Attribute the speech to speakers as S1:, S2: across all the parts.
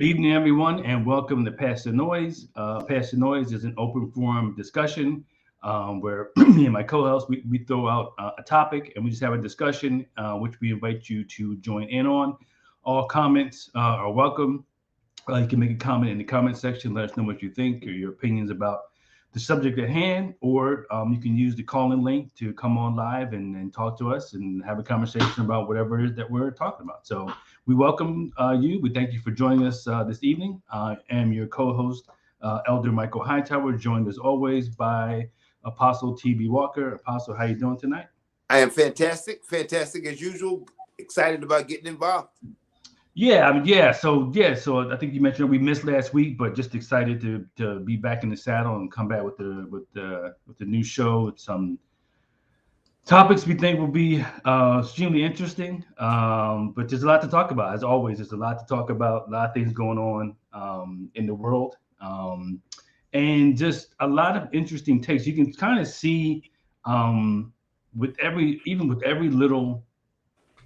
S1: Good evening, everyone, and welcome to Pass the Noise. Pass the Noise is an open forum discussion where me and my co-host we throw out a topic and we just have a discussion, which we invite you to join in on. All comments are welcome. You can make a comment in the comment section. Let us know what you think or your opinions about the subject at hand, or you can use the call-in link to come on live and talk to us and have a conversation about whatever it is that we're talking about. So we welcome you. We thank you for joining us this evening. I am your co-host, Elder Michael Hightower, joined as always by Apostle T.B. Walker. Apostle, how you doing tonight?
S2: I am fantastic as usual. Excited about getting involved.
S1: So I think you mentioned we missed last week, but just excited to be back in the saddle and come back with the new show with some topics we think will be extremely interesting. But there's a lot to talk about. As always, there's a lot to talk about. A lot of things going on in the world, and just a lot of interesting takes. You can kind of see with every little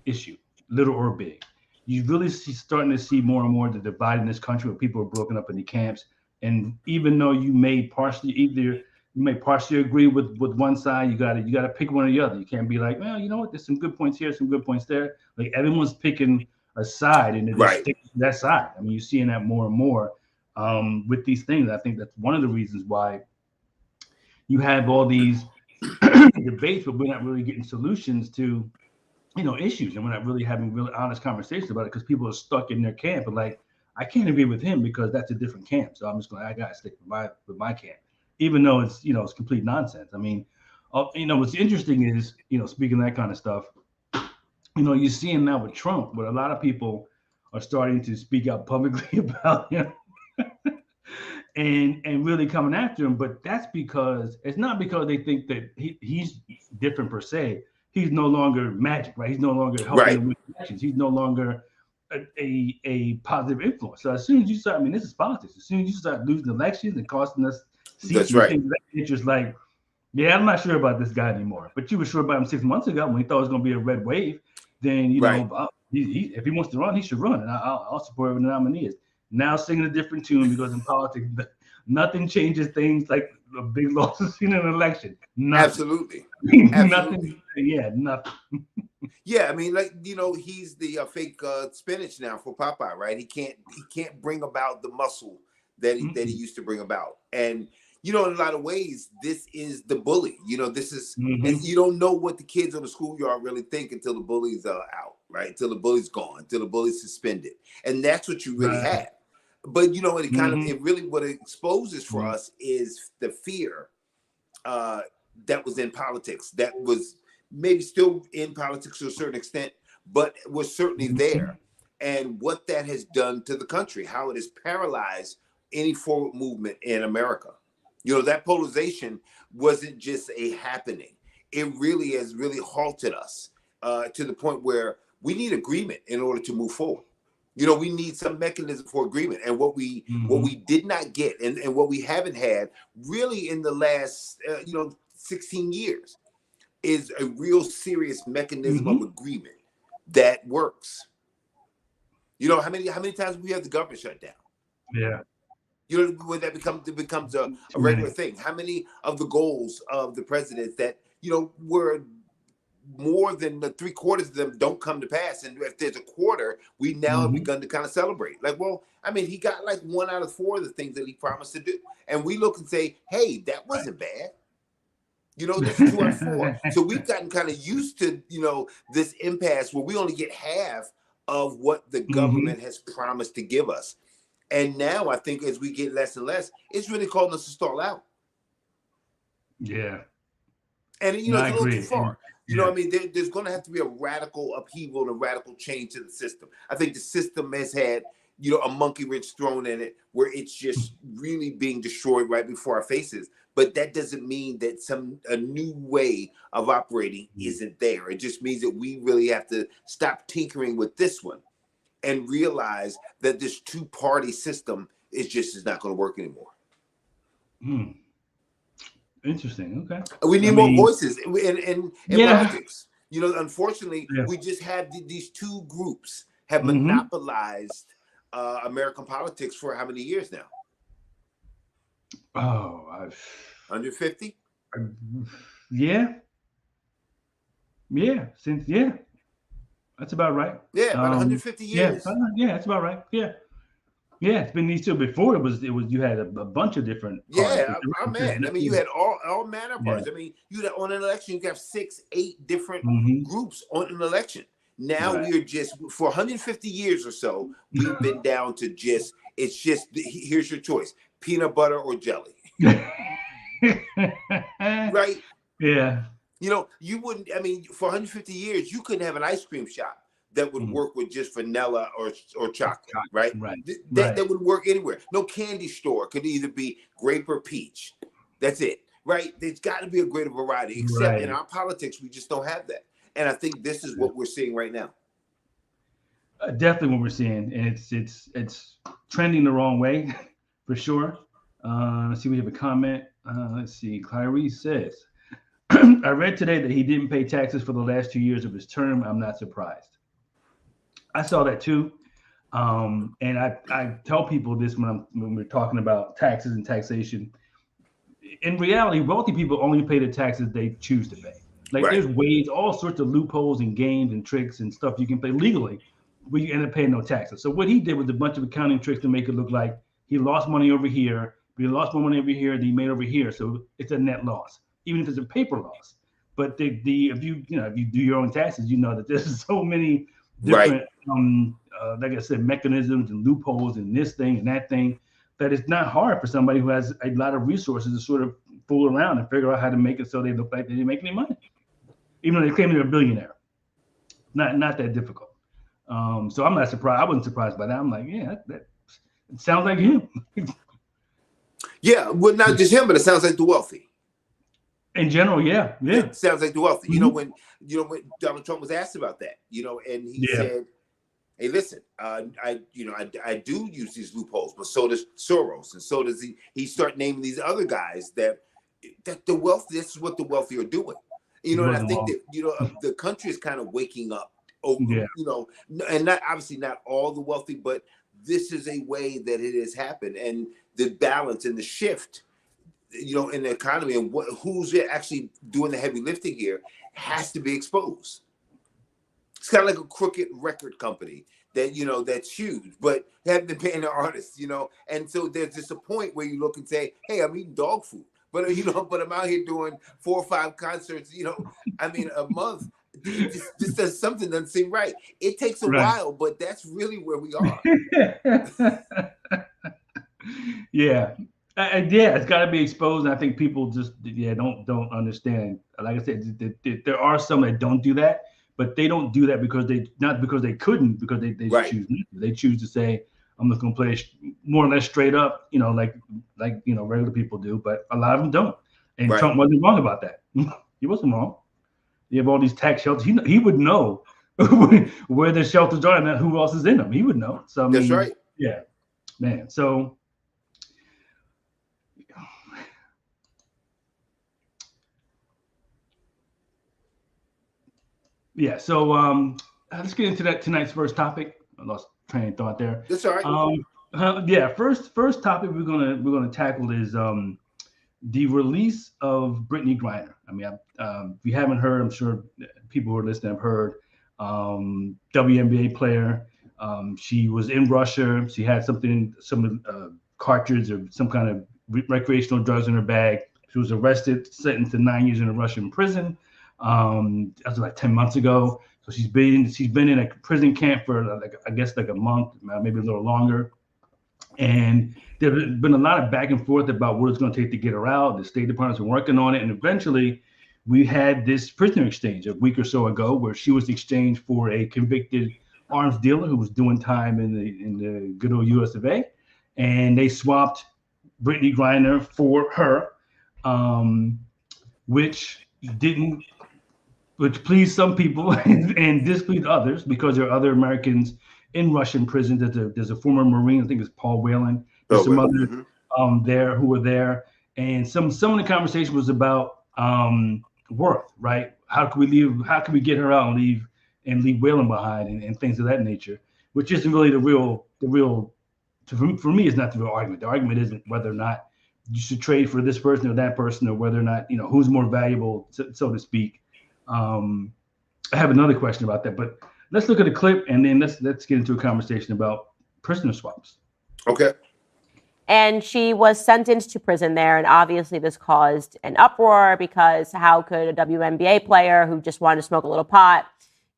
S1: issue, little or big, you really starting to see more and more the divide in this country where people are broken up into camps. And even though you may partially agree with one side, you gotta pick one or the other. You can't be like, well, you know what, there's some good points here, some good points there. Like everyone's picking a side and they're just sticking to that side. I mean, you're seeing that more and more with these things. I think that's one of the reasons why you have all these debates, but we're not really getting solutions to issues, and we're not really having really honest conversations about it because people are stuck in their camp and like, I can't agree with him because that's a different camp. So I gotta stick with my camp, even though it's complete nonsense. I mean, what's interesting is, speaking of that kind of stuff, you're seeing now with Trump, where a lot of people are starting to speak out publicly about him and really coming after him. But that's because it's not because they think that he's different per se. He's no longer magic, right? He's no longer helping them with elections. He's no longer a positive influence. So as soon as you start, I mean, this is politics. As soon as you start losing elections and costing us seats,
S2: that's right.
S1: It's just like, yeah, I'm not sure about this guy anymore. But you were sure about him 6 months ago when he thought it was going to be a red wave. Then if he wants to run, he should run, and I'll support whoever the nominee is. Now singing a different tune because in politics, nothing changes things like a big loss in an election. Nothing.
S2: Absolutely.
S1: Nothing. Yeah, nothing.
S2: Yeah, I mean, he's the fake spinach now for Popeye, right? He can't bring about the muscle that he used to bring about, and in a lot of ways, this is the bully. This is, and you don't know what the kids on the schoolyard really think until the bullies are out, right? Until the bully's gone, until the bully's suspended, and that's what you really have. But it really what it exposes for us is the fear that was in politics, that was maybe still in politics to a certain extent, but was certainly there, and what that has done to the country, how it has paralyzed any forward movement in America. That polarization wasn't just a happening. It really has halted us to the point where we need agreement in order to move forward. We need some mechanism for agreement. And what we did not get and what we haven't had really in the last 16 years is a real serious mechanism of agreement that works. How many times we have the government shut down?
S1: Yeah.
S2: When that becomes a regular thing. How many of the goals of the president that were more than the 3/4 of them don't come to pass, and if there's a quarter, we now have begun to kind of celebrate. Like, well, I mean, he got like 1 out of 4 of the things that he promised to do, and we look and say, "Hey, that wasn't bad." This is 2 out of 4. So we've gotten kind of used to this impasse where we only get half of what the government has promised to give us, and now I think as we get less and less, it's really calling us to stall out.
S1: Yeah,
S2: and it's a little too far. I mean, there's going to have to be a radical upheaval and a radical change to the system. I think the system has had, a monkey wrench thrown in it where it's just really being destroyed right before our faces. But that doesn't mean that a new way of operating isn't there. It just means that we really have to stop tinkering with this one and realize that this 2-party system is not going to work anymore.
S1: Interesting. Okay.
S2: We need more voices in politics. Unfortunately, we just have these 2 groups have monopolized American politics for how many years now?
S1: Oh,
S2: 150?
S1: Yeah. That's about right.
S2: Yeah, about 150 years.
S1: Yeah, that's about right. Yeah, it's been these two. Before it was you had a bunch of different.
S2: Yeah, man. I mean, you had all manner of parties. I mean, you had on an election, you have 6, 8 different groups on an election. Now we're just for 150 years or so, we've been down to it's just here's your choice: peanut butter or jelly. Right?
S1: Yeah.
S2: You know, you wouldn't. I mean, for 150 years, you couldn't have an ice cream shop that would work with just vanilla or chocolate, right? That would work anywhere. No candy store could either be grape or peach. That's it, right? There's got to be a greater variety. Except in our politics, we just don't have that. And I think this is what we're seeing right now.
S1: Definitely what we're seeing, and it's trending the wrong way, for sure. Let's see, we have a comment. Let's see, Clarice says, I read today that he didn't pay taxes for the last 2 years of his term. I'm not surprised. I saw that too. And I tell people this when we're talking about taxes and taxation. In reality, wealthy people only pay the taxes they choose to pay. Like there's ways, all sorts of loopholes and games and tricks and stuff you can play legally where you end up paying no taxes. So what he did was a bunch of accounting tricks to make it look like he lost money over here, but he lost more money over here than he made over here. So it's a net loss, even if it's a paper loss. But if you do your own taxes, you know that there's so many different like I said, mechanisms and loopholes and this thing and that thing, that it's not hard for somebody who has a lot of resources to sort of fool around and figure out how to make it so they look like they didn't make any money, even though they claim they're a billionaire. Not that difficult. So I'm not surprised. I wasn't surprised by that. I'm like, yeah, that it sounds like him.
S2: Yeah, well, not just him, but it sounds like the wealthy.
S1: In general, yeah.
S2: It sounds like the wealthy. You know, when Donald Trump was asked about that, and he said, "Hey, listen, I do use these loopholes, but so does Soros, and so does he." He start naming these other guys that the wealthy. This is what the wealthy are doing. And I think that the country is kind of waking up. And not obviously not all the wealthy, but this is a way that it has happened, and the balance and the shift, in the economy and who's actually doing the heavy lifting here has to be exposed. It's kind of like a crooked record company that, that's huge, but haven't been paying the artists, and so there's just a point where you look and say, hey, I'm eating dog food, but I'm out here doing 4 or 5 concerts, a month. This does something doesn't seem right. It takes a while, but that's really where we are.
S1: Yeah, it's got to be exposed. And I think people just don't understand. Like I said, there are some that don't do that, but they don't do that because they couldn't, because they choose not to. They choose to say, I'm just going to play more or less straight up, like regular people do. But a lot of them don't. And Trump wasn't wrong about that. He wasn't wrong. You have all these tax shelters. He would know where the shelters are and who else is in them. He would know. So
S2: that's right.
S1: Yeah, man. So let's get into tonight's first topic. I lost train of thought there.
S2: That's all right.
S1: First topic we're gonna tackle is the release of Brittney Griner. I mean, if you haven't heard, I'm sure people who are listening have heard. WNBA player. She was in Russia. She had some cartridge or some kind of recreational drugs in her bag. She was arrested, sentenced to 9 years in a Russian prison. That was like 10 months ago. So she's been in a prison camp for like a month, maybe a little longer. And there's been a lot of back and forth about what it's going to take to get her out. The State Department's been working on it, and eventually we had this prisoner exchange a week or so ago, where she was exchanged for a convicted arms dealer who was doing time in the good old US of A, and they swapped Brittney Griner for her, which pleased some people and displeased others, because there are other Americans in Russian prisons. There's a former Marine, I think it's Paul Whelan. There's some others there who were there, and some of the conversation was about worth, right? How can we get her out and leave Whelan behind, and things of that nature. which isn't really the real. For me, it's not the real argument. The argument isn't whether or not you should trade for this person or that person, or whether or not who's more valuable, so to speak. I have another question about that, but let's look at a clip and then let's get into a conversation about prisoner swaps.
S2: Okay.
S3: And she was sentenced to prison there. And obviously this caused an uproar because how could a WNBA player who just wanted to smoke a little pot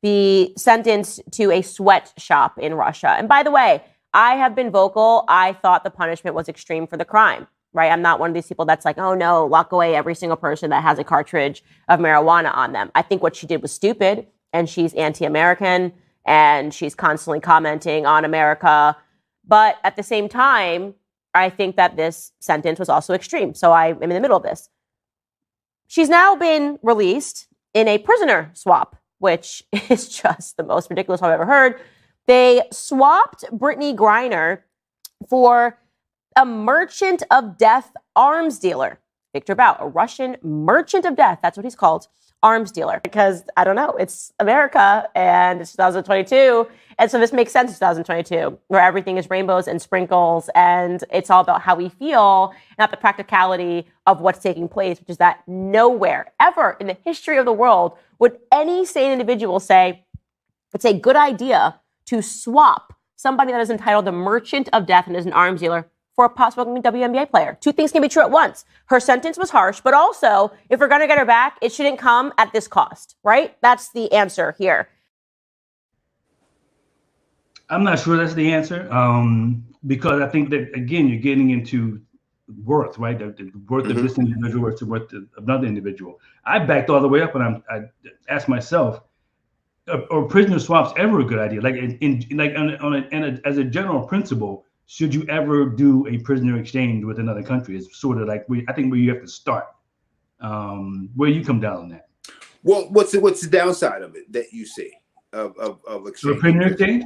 S3: be sentenced to a sweatshop in Russia? And by the way, I have been vocal. I thought the punishment was extreme for the crime, right? I'm not one of these people that's like, oh no, lock away every single person that has a cartridge of marijuana on them. I think what she did was stupid, and she's anti-American, and she's constantly commenting on America. But at the same time, I think that this sentence was also extreme. So I am in the middle of this. She's now been released in a prisoner swap, which is just the most ridiculous I've ever heard. They swapped Brittany Griner for a merchant of death arms dealer, Victor Bout, a Russian merchant of death. That's what he's called, arms dealer. Because I don't know, it's America and it's 2022. And so this makes sense in 2022, where everything is rainbows and sprinkles, and it's all about how we feel, not the practicality of what's taking place, which is that nowhere ever in the history of the world would any sane individual say it's a good idea to swap somebody that is entitled the merchant of death and is an arms dealer for a possible WNBA player. Two things can be true at once. Her sentence was harsh, but also, if we're going to get her back, it shouldn't come at this cost, right? That's the answer here.
S1: I'm not sure that's the answer, because I think that, again, you're getting into worth, right? The worth of this individual versus the worth of another individual. I backed all the way up, and I asked myself, are prisoner swaps ever a good idea? Like, as a general principle, should you ever do a prisoner exchange with another country? It's sort of like I think where you have to start. Where you come down on that?
S2: Well, what's the downside of it that you see of exchange?
S1: So a prisoner exchange?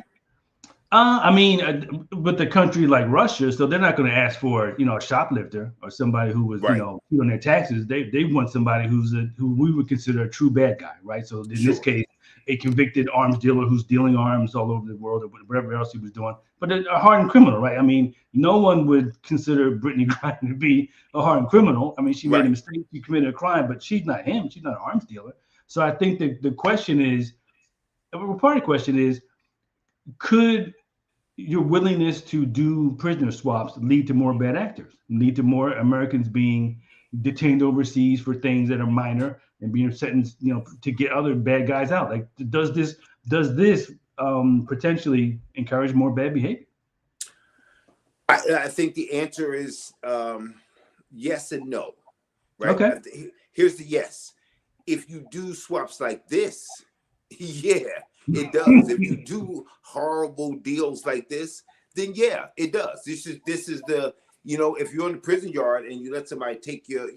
S1: I mean, with a country like Russia, so they're not going to ask for, a shoplifter or somebody who was,
S2: right,
S1: on their taxes. They want somebody who we would consider a true bad guy, right? So in this case, a convicted arms dealer who's dealing arms all over the world or whatever else he was doing, but a hardened criminal, right? I mean, no one would consider Brittany Griner to be a hardened criminal. I mean, she made a mistake, she committed a crime, but she's not him. She's not an arms dealer. So I think that the question is, part of the question is, could your willingness to do prisoner swaps lead to more bad actors, lead to more Americans being detained overseas for things that are minor and being sentenced, to get other bad guys out? Like, does this potentially encourage more bad behavior?
S2: I think the answer is yes and no. Right.
S1: Okay.
S2: Here's the yes. If you do swaps like this, yeah, it does. If you do horrible deals like this, then yeah, it does. This is the, if you're in the prison yard and you let somebody take your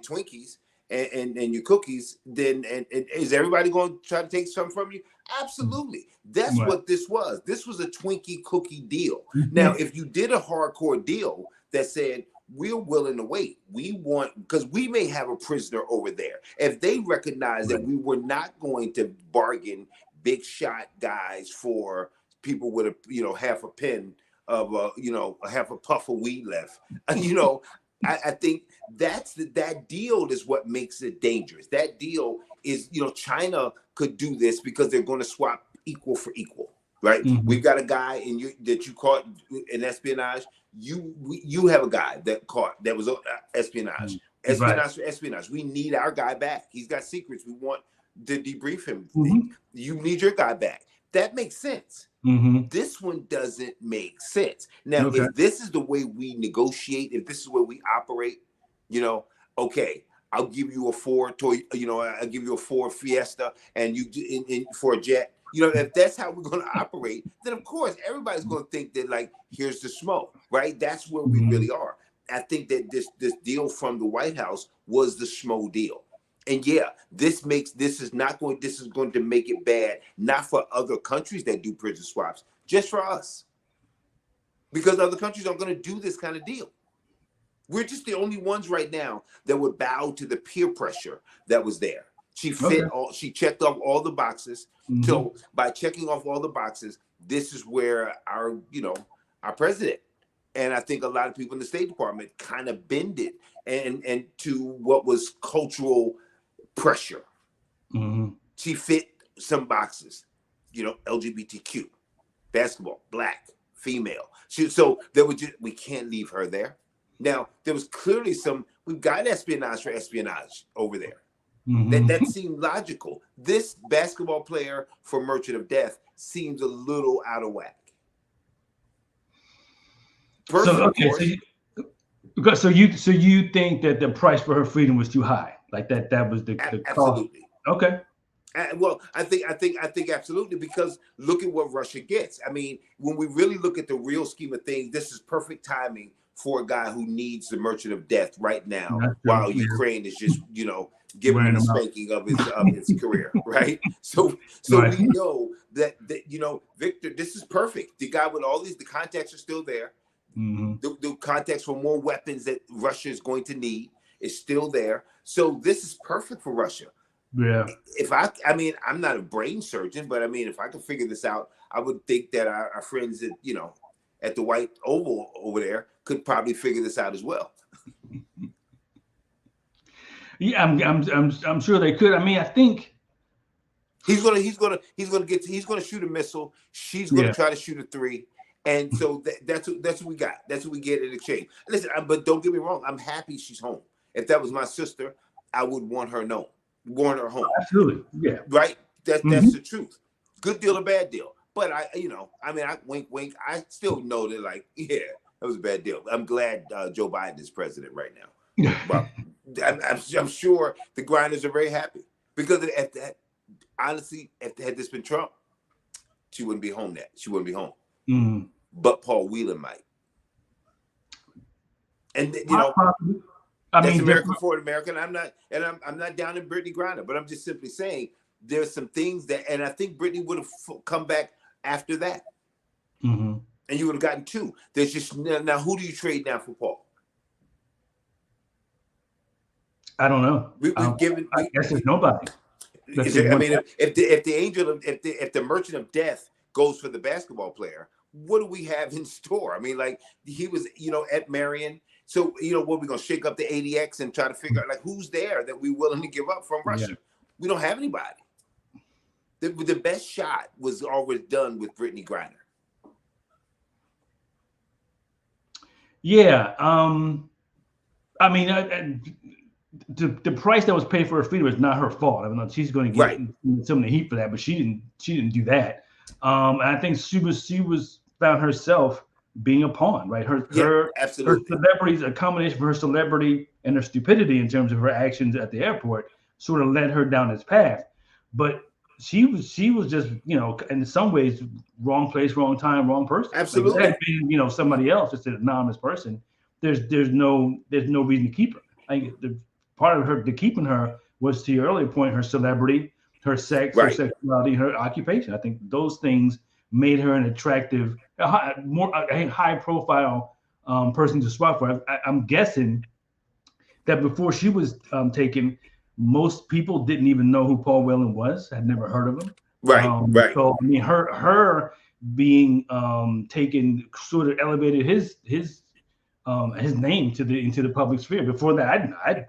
S2: Twinkies and your cookies, then and is everybody going to try to take something from you? Absolutely. That's what this was. This was a Twinkie cookie deal. Now, if you did a hardcore deal that said, we're willing to wait. We want, because we may have a prisoner over there. If they recognize that we were not going to bargain big shot guys for people with a, half a pen of, a half a puff of weed left, I think that deal is what makes it dangerous. That deal is, China could do this because they're going to swap equal for equal, right? We've got a guy that you caught in espionage. You have a guy that was espionage for espionage. We need our guy back. He's got secrets. We want to debrief him. You need your guy back. That makes sense. This one doesn't make sense. Now, if this is the way we negotiate, if this is where we operate, okay, I'll give you a Ford toy, I'll give you a Ford Fiesta and you for a jet. If that's how we're going to operate, then of course everybody's going to think that, like, here's the smoke, right? That's where we really are. I think that this deal from the White House was the schmo deal. And yeah, this is going to make it bad, not for other countries that do prison swaps, just for us. Because other countries aren't going to do this kind of deal. We're just the only ones right now that would bow to the peer pressure that was there. She checked off all the boxes. So by checking off all the boxes, this is where our president, and I think a lot of people in the State Department kind of bended and to what was cultural pressure.
S1: Mm-hmm.
S2: She fit some boxes, LGBTQ, basketball, black, female. So there was we can't leave her there. Now there was clearly we've got espionage for espionage over there.
S1: Mm-hmm.
S2: That seemed logical. This basketball player for Merchant of Death seems a little out of whack.
S1: So you think that the price for her freedom was too high? Like that was the
S2: absolutely
S1: cost. Okay.
S2: Well, I think absolutely, because look at what Russia gets. I mean, when we really look at the real scheme of things, this is perfect timing for a guy who needs the Merchant of Death right now, while Ukraine is just giving him a spanking of his career, right? So right. We know that Victor, this is perfect. The guy with all the contacts are still there.
S1: Mm-hmm.
S2: The context for more weapons that Russia is going to need is still there. So this is perfect for Russia.
S1: Yeah.
S2: If I'm not a brain surgeon, but I mean, if I could figure this out, I would think that our friends at the White Oval over there could probably figure this out as well.
S1: Yeah, I'm sure they could. I mean, I think
S2: he's gonna shoot a missile. She's gonna try to shoot a 3. And so that's what we got. That's what we get in exchange. Listen, but don't get me wrong. I'm happy she's home. If that was my sister, I would want her her home.
S1: Absolutely, yeah.
S2: Right. That's the truth. Good deal or bad deal. But I wink, wink. I still know that, that was a bad deal. I'm glad Joe Biden is president right now. But I'm sure the Grinders are very happy, because honestly, had this been Trump, she wouldn't be home. She wouldn't be home.
S1: Mm-hmm.
S2: But Paul Whelan might. And that's American for American. I'm not down in Brittany Griner, but I'm just simply saying there's some things and I think Brittany would have come back after that.
S1: Mm-hmm. And
S2: you would have gotten 2. There's just now, who do you trade now for Paul?
S1: I don't know. I guess there's nobody.
S2: If the Merchant of Death goes for the basketball player, what do we have in store? I mean, he was, at Marion. So, what, we're going to shake up the ADX and try to figure out, who's there that we're willing to give up from Russia? Yeah. We don't have anybody. The best shot was always done with Brittany Griner.
S1: Yeah. I mean, the price that was paid for her freedom is not her fault. I mean, she's going to get some of the heat for that, but she didn't do that. And I think she was found herself being a pawn, right? Her celebrity's a combination of her celebrity and her stupidity in terms of her actions at the airport sort of led her down this path. But she was just, in some ways, wrong place, wrong time, wrong person.
S2: Absolutely.
S1: If that had been, somebody else, just an anonymous person, there's no reason to keep her. The part of the keeping her was, to your earlier point, her celebrity, her sex, her sexuality, her occupation. I think those things made her an attractive, a high-profile person to swap for. I'm guessing that before she was taken, most people didn't even know who Paul Whelan was. Had never heard of him.
S2: Right.
S1: So I mean, her being taken sort of elevated his name into the public sphere. Before that, I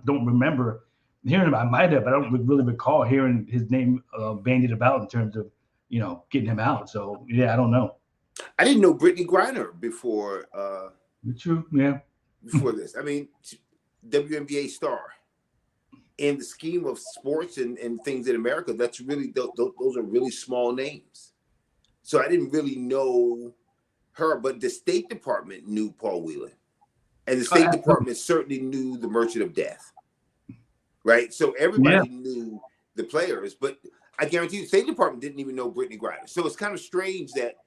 S1: don't remember hearing about. I might have, but I don't really recall hearing his name bandied about in terms of getting him out. So yeah, I don't know.
S2: I didn't know Brittany Griner before.
S1: True. Yeah.
S2: Before this, I mean, WNBA star. In the scheme of sports and things in America, that's really those are really small names. So I didn't really know her, but the State Department knew Paul Whelan, and the State Department certainly knew the Merchant of Death, right? So everybody knew the players, but I guarantee you, the State Department didn't even know Brittany Griner. So it's kind of strange that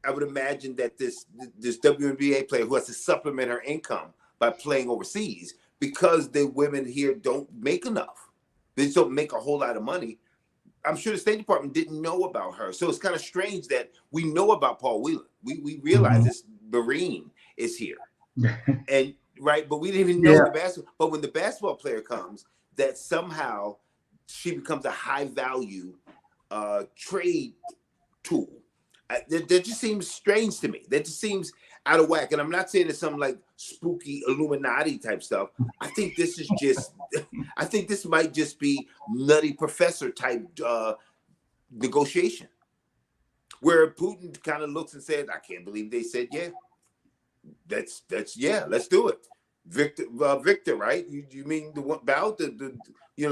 S2: I would imagine that this WNBA player who has to supplement her income by playing overseas, because the women here don't make enough. They just don't make a whole lot of money. I'm sure the State Department didn't know about her. So it's kind of strange that we know about Paul Whelan. We realize this Marine is here. And but we didn't even know the basketball. But when the basketball player comes, that somehow she becomes a high value trade tool. That just seems strange to me. That just seems out of whack. And I'm not saying it's some like spooky Illuminati type stuff. I think this is just, I think this might just be nutty professor type negotiation, where Putin kind of looks and says, I can't believe they said, yeah, that's yeah, let's do it. Victor, right? You mean the one about the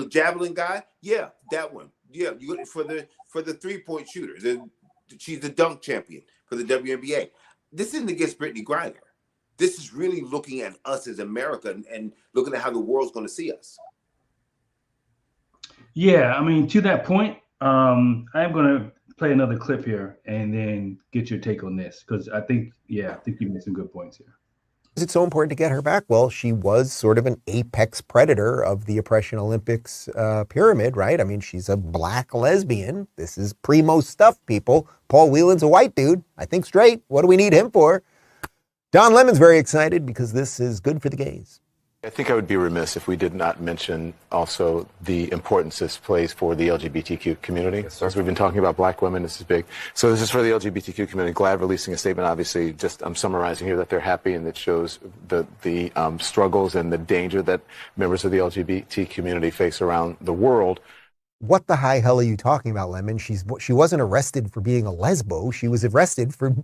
S2: javelin guy? Yeah, that one. Yeah, you for the 3-point shooter. She's the dunk champion for the WNBA. This isn't against Brittany Griner. This is really looking at us as America and looking at how the world's going to see us.
S1: Yeah, I mean, to that point, I'm going to play another clip here and then get your take on this, because I think you made some good points here.
S4: Is it so important to get her back? Well, she was sort of an apex predator of the Oppression Olympics pyramid, right? I mean, she's a black lesbian. This is primo stuff, people. Paul Whelan's a white dude. I think straight. What do we need him for? Don Lemon's very excited because this is good for the gays.
S5: I think I would be remiss if we did not mention also the importance this plays for the LGBTQ community. Yes, as we've been talking about black women, this is big. So this is for the LGBTQ community. GLAAD releasing a statement, obviously, just I'm summarizing here that they're happy, and it shows the struggles and the danger that members of the LGBT community face around the world.
S4: What the high hell are you talking about, Lemon? She wasn't arrested for being a lesbo. She was arrested for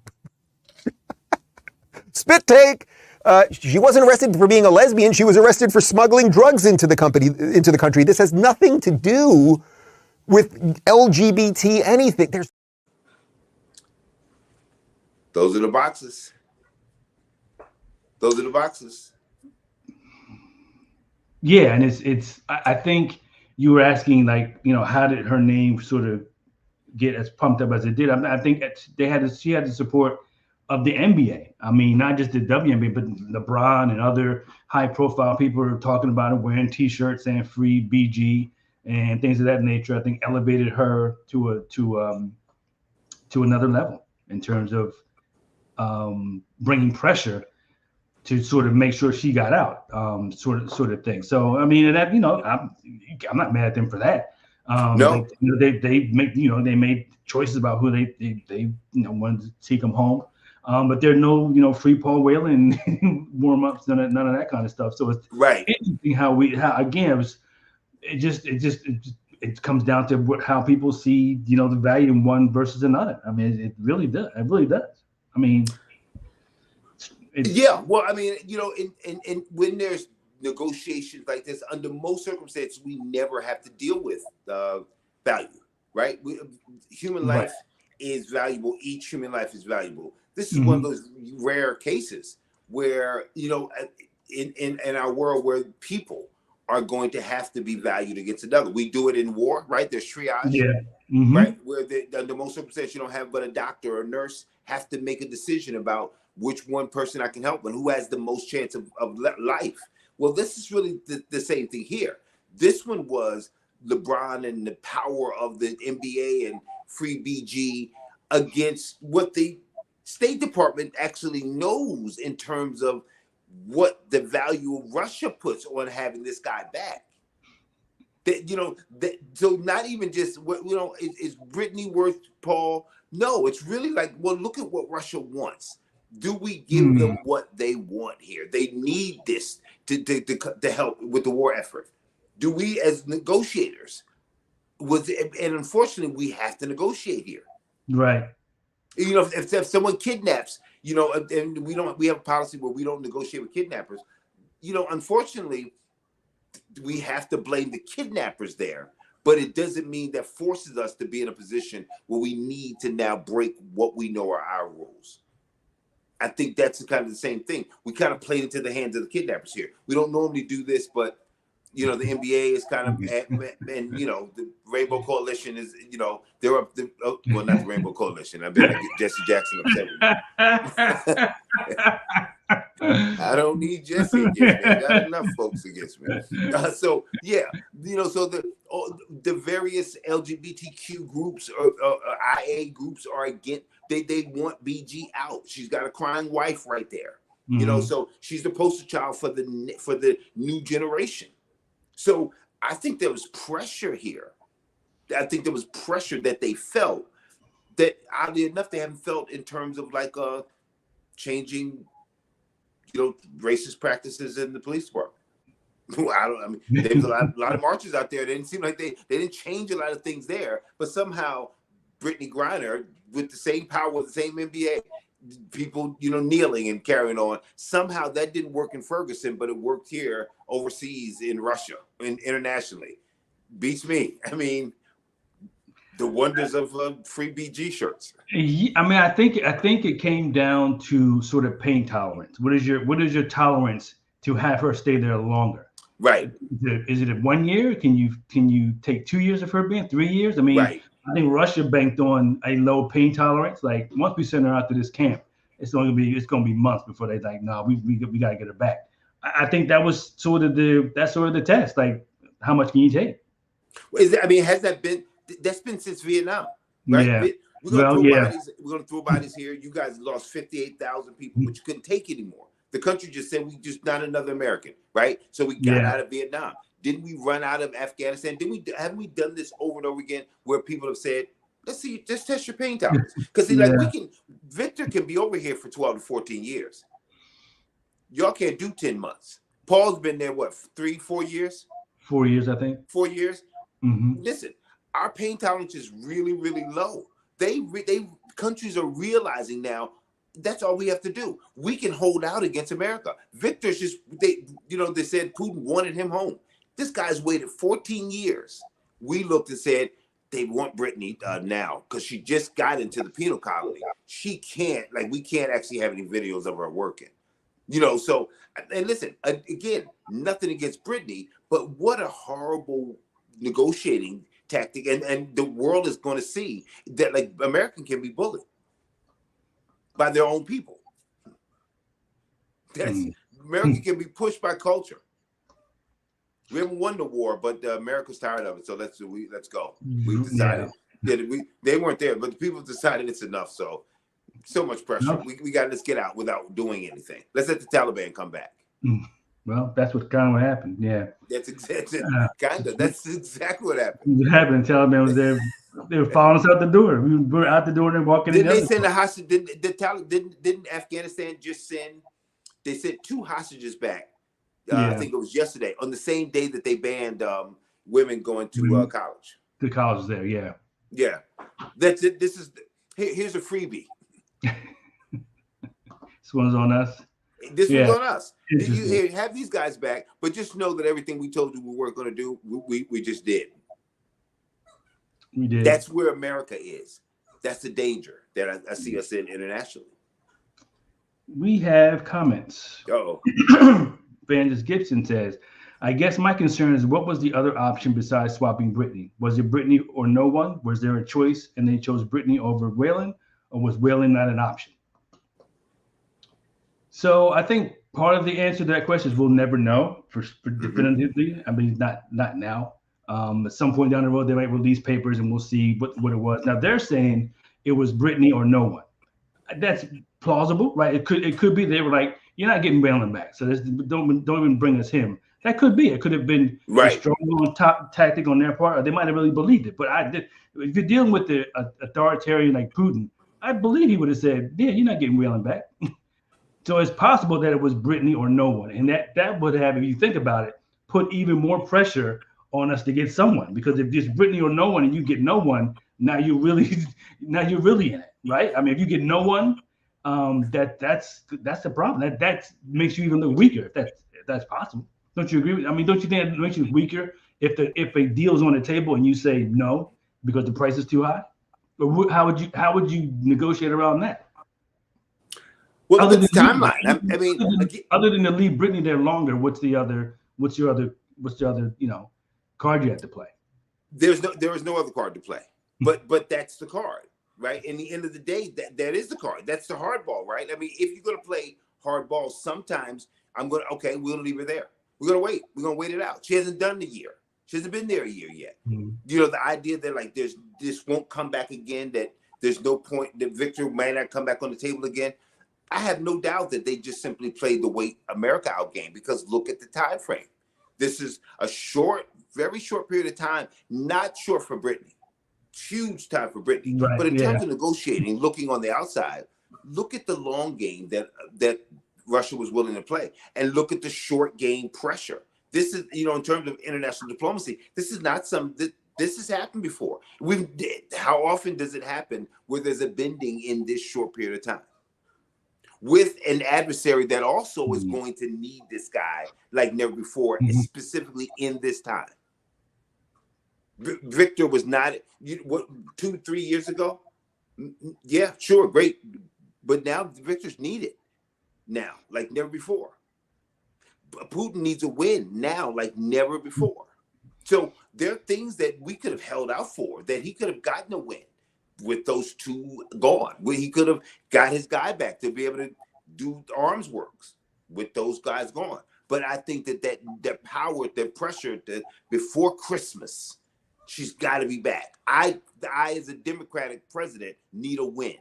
S4: spit take. She wasn't arrested for being a lesbian. She was arrested for smuggling drugs into the country. This has nothing to do with LGBT anything.
S2: Those are the boxes. Those are the boxes.
S1: Yeah, and it's. I think you were asking, like, how did her name sort of get as pumped up as it did? I think she had the support of the NBA. I mean, not just the WNBA, but LeBron and other high-profile people are talking about it, wearing T-shirts saying "Free BG" and things of that nature. I think elevated her to another level in terms of bringing pressure to sort of make sure she got out, sort of thing. So I mean, that I'm not mad at them for that.
S2: No,
S1: they made choices about who they wanted to take them home. But there are no, free Paul Whelan warm-ups, none of that kind of stuff. So it's
S2: right.
S1: interesting how again, it comes down to how people see, the value in one versus another. I mean, it really does. It really does. I mean,
S2: yeah. Well, I mean, and when there's negotiations like this, under most circumstances, we never have to deal with value, right? Human life is valuable. Each human life is valuable. This is one of those rare cases where, in our world where people are going to have to be valued against another. We do it in war, right? There's triage, right? Where under most circumstances, you don't have but a doctor or a nurse have to make a decision about which one person I can help and who has the most chance of life. Well, this is really the same thing here. This one was LeBron and the power of the NBA and Free BG against what the State Department actually knows in terms of what the value of Russia puts on having this guy back. So not even just is Brittany worth Paul? No, it's really like, well, look at what Russia wants. Do we give them what they want here? They need this to help with the war effort. Do we, as negotiators, and unfortunately, we have to negotiate here.
S1: Right.
S2: If someone kidnaps, and we have a policy where we don't negotiate with kidnappers. Unfortunately, we have to blame the kidnappers there, but it doesn't mean that forces us to be in a position where we need to now break what we know are our rules. I think that's kind of the same thing. We kind of played into the hands of the kidnappers here. We don't normally do this, but the NBA is kind of, and the Rainbow Coalition is, they're up. Well, not the Rainbow Coalition. I bet I get Jesse Jackson upset with me. I don't need Jesse against me. I got enough folks against me. So yeah, so the various LGBTQ groups or IA groups are against. They want BG out. She's got a crying wife right there. So she's the poster child for the new generation. So I think there was pressure here. I think there was pressure that they felt that oddly enough they haven't felt in terms of like changing, racist practices in the police department. I mean, there was a lot of marches out there. They didn't seem like they didn't change a lot of things there, but somehow Brittany Griner, with the same power, the same NBA, people, kneeling and carrying on. Somehow that didn't work in Ferguson, but it worked here overseas in Russia and internationally. Beats me. I mean, the wonders of free BG shirts.
S1: I mean, I think it came down to sort of pain tolerance. What is your tolerance to have her stay there longer?
S2: Right.
S1: Is it 1 year? Can you take 2 years of her being 3 years? I mean,
S2: right.
S1: I think Russia banked on a low pain tolerance. Like once we send her out to this camp, it's going to be months before they like, no, we got to get her back. I think that was sort of the test. Like, how much can you take?
S2: Has that been? That's been since Vietnam, right?
S1: Yeah.
S2: We're gonna throw bodies here. You guys lost 58,000 people, but you couldn't take anymore. The country just said we just not another American, right? So we got out of Vietnam. Didn't we run out of Afghanistan? Haven't we done this over and over again where people have said, let's see, just test your pain tolerance? Because Victor can be over here for 12 to 14 years. Y'all can't do 10 months. Paul's been there, what, 3-4 years?
S1: 4 years, I think.
S2: 4 years?
S1: Mm-hmm.
S2: Listen, our pain tolerance is really, really low. Countries are realizing now that's all we have to do. We can hold out against America. Victor's they said Putin wanted him home. This guy's waited 14 years. We looked and said, they want Brittany now because she just got into the penal colony. We can't actually have any videos of her working. So, and listen, again, nothing against Brittany, but what a horrible negotiating tactic. And the world is going to see that like American can be bullied by their own people. America can be pushed by culture. We haven't won the war, but America's tired of it. So let's go. We've decided that they weren't there, but the people decided it's enough. So much pressure. We got to let's get out without doing anything. Let's let the Taliban come back.
S1: Well, that's what kind of happened. Yeah,
S2: that's exactly That's exactly what happened.
S1: What happened? The Taliban was there. They were following us out the door. We were out the door and walking.
S2: Didn't they send a hostage? Didn't Afghanistan just send? They sent 2 hostages back. I think it was yesterday on the same day that they banned women going to college.
S1: The college there, yeah.
S2: Yeah, that's it. Here's a freebie.
S1: This one's on us.
S2: This one's on us. You have these guys back, but just know that everything we told you we weren't going to do, we just did.
S1: We did.
S2: That's where America is. That's the danger that I see us in internationally.
S1: We have comments.
S2: Uh-oh.
S1: Vandis Gibson says, I guess my concern is what was the other option besides swapping Brittany? Was it Brittany or no one? Was there a choice and they chose Brittany over Waylon, or was Waylon not an option? So I think part of the answer to that question is we'll never know for definitively. I mean, not now. At some point down the road, they might release papers and we'll see what it was. Now they're saying it was Brittany or no one. That's plausible, right? It could be they were like, you're not getting Waylon back, so don't even bring us him. That could be. It could have been a strong tactic on their part, or they might have really believed it. But if you're dealing with the authoritarian like Putin, I believe he would have said, yeah, you're not getting Waylon back. So it's possible that it was Brittany or no one. And that would have, if you think about it, put even more pressure on us to get someone. Because if it's Brittany or no one and you get no one, now you're really in it, right? I mean, if you get no one, that's the problem. That makes you even look weaker if that's possible. Don't you agree with? I mean, don't you think it makes you weaker if a deal's on the table and you say no because the price is too high? Or how would you negotiate around that?
S2: Well, other than timeline.
S1: Other than to leave Brittany there longer, what's your other card you have to play?
S2: There is no other card to play. But that's the card, right? In the end of the day, that is the card. That's the hardball, right? I mean, if you're gonna play hardball, sometimes we'll leave her there. We're gonna wait. We're gonna wait it out. She hasn't done the year. She hasn't been there a year yet. Mm-hmm. The idea that like this won't come back again, that there's no point that Victor may not come back on the table again. I have no doubt that they just simply played the wait America out game, because look at the time frame. This is a very short period of time, not short for Brittany. huge time for Brittany.
S1: Right,
S2: But in
S1: yeah.
S2: terms of negotiating, looking on the outside, look at the long game that Russia was willing to play, and look at the short game pressure. This is, in terms of international diplomacy, this is not this has happened before. How often does it happen where there's a bending in this short period of time with an adversary that also is going to need this guy like never before, specifically in this time? Victor was not, 2-3 years ago? Yeah, sure, great. But now Victor's needed now, like never before. Putin needs a win now, like never before. So there are things that we could have held out for, that he could have gotten a win with those two gone, where he could have got his guy back to be able to do arms works with those guys gone. But I think that power, that pressure, that before Christmas, she's got to be back. I, as a Democratic president, need a win.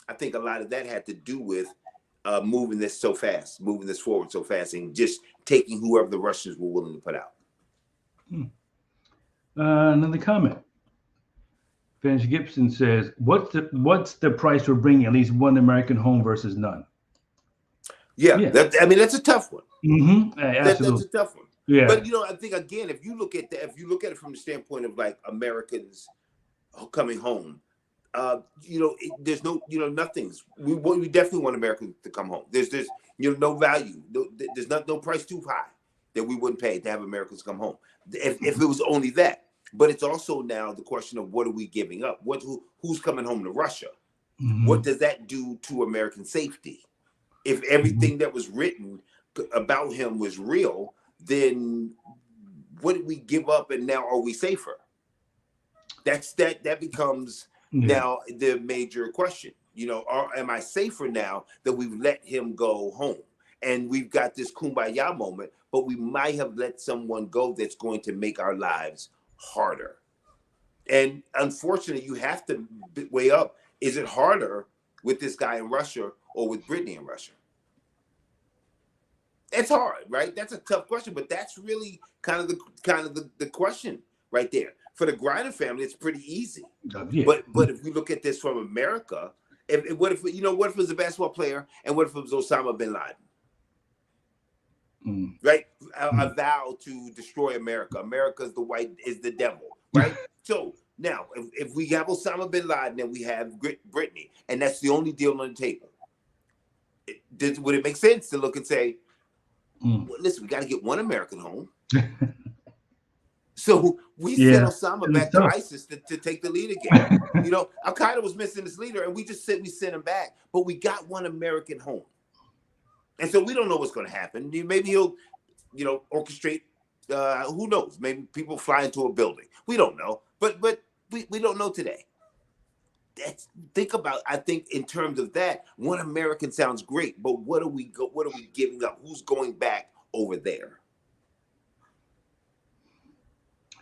S2: I think a lot of that had to do with moving this forward so fast, and just taking whoever the Russians were willing to put out.
S1: Another comment. Vance Gibson says, "What's the price for bringing at least one American home versus none?"
S2: Yeah. That's a tough one.
S1: Absolutely,
S2: that's a tough one.
S1: Yeah,
S2: but I think again, if you look at it from the standpoint of like Americans coming home, there's no, nothing's. We definitely want Americans to come home. There's no value. There's no price too high that we wouldn't pay to have Americans come home. If it was only that. But it's also now the question of what are we giving up? Who's coming home to Russia? What does that do to American safety? If everything that was written about him was real, then what did we give up, and now are we safer? That becomes now the major question. Am I safer now that we've let him go home? And we've got this kumbaya moment, but we might have let someone go that's going to make our lives harder. And unfortunately, you have to weigh up, is it harder with this guy in Russia or with Brittany in Russia? It's hard, right? That's a tough question, but that's really kind of the question right there. For the Griner family, it's pretty easy.
S1: Yeah.
S2: But if we look at this from America, what if it was a basketball player, and what if it was Osama bin Laden? Right? A vow to destroy America. America's is the devil, right? So now, if we have Osama bin Laden and we have Brittany, and that's the only deal on the table, would it make sense to look and say, well, listen, we got to get one American home. So we sent Osama back to ISIS to take the lead again. Al Qaeda was missing its leader, and we just said we sent him back, but we got one American home. And so we don't know what's going to happen. Maybe he'll, orchestrate. Who knows? Maybe people fly into a building. We don't know. But we don't know today. I think in terms of that, one American sounds great, but what are we giving up? Who's going back over there?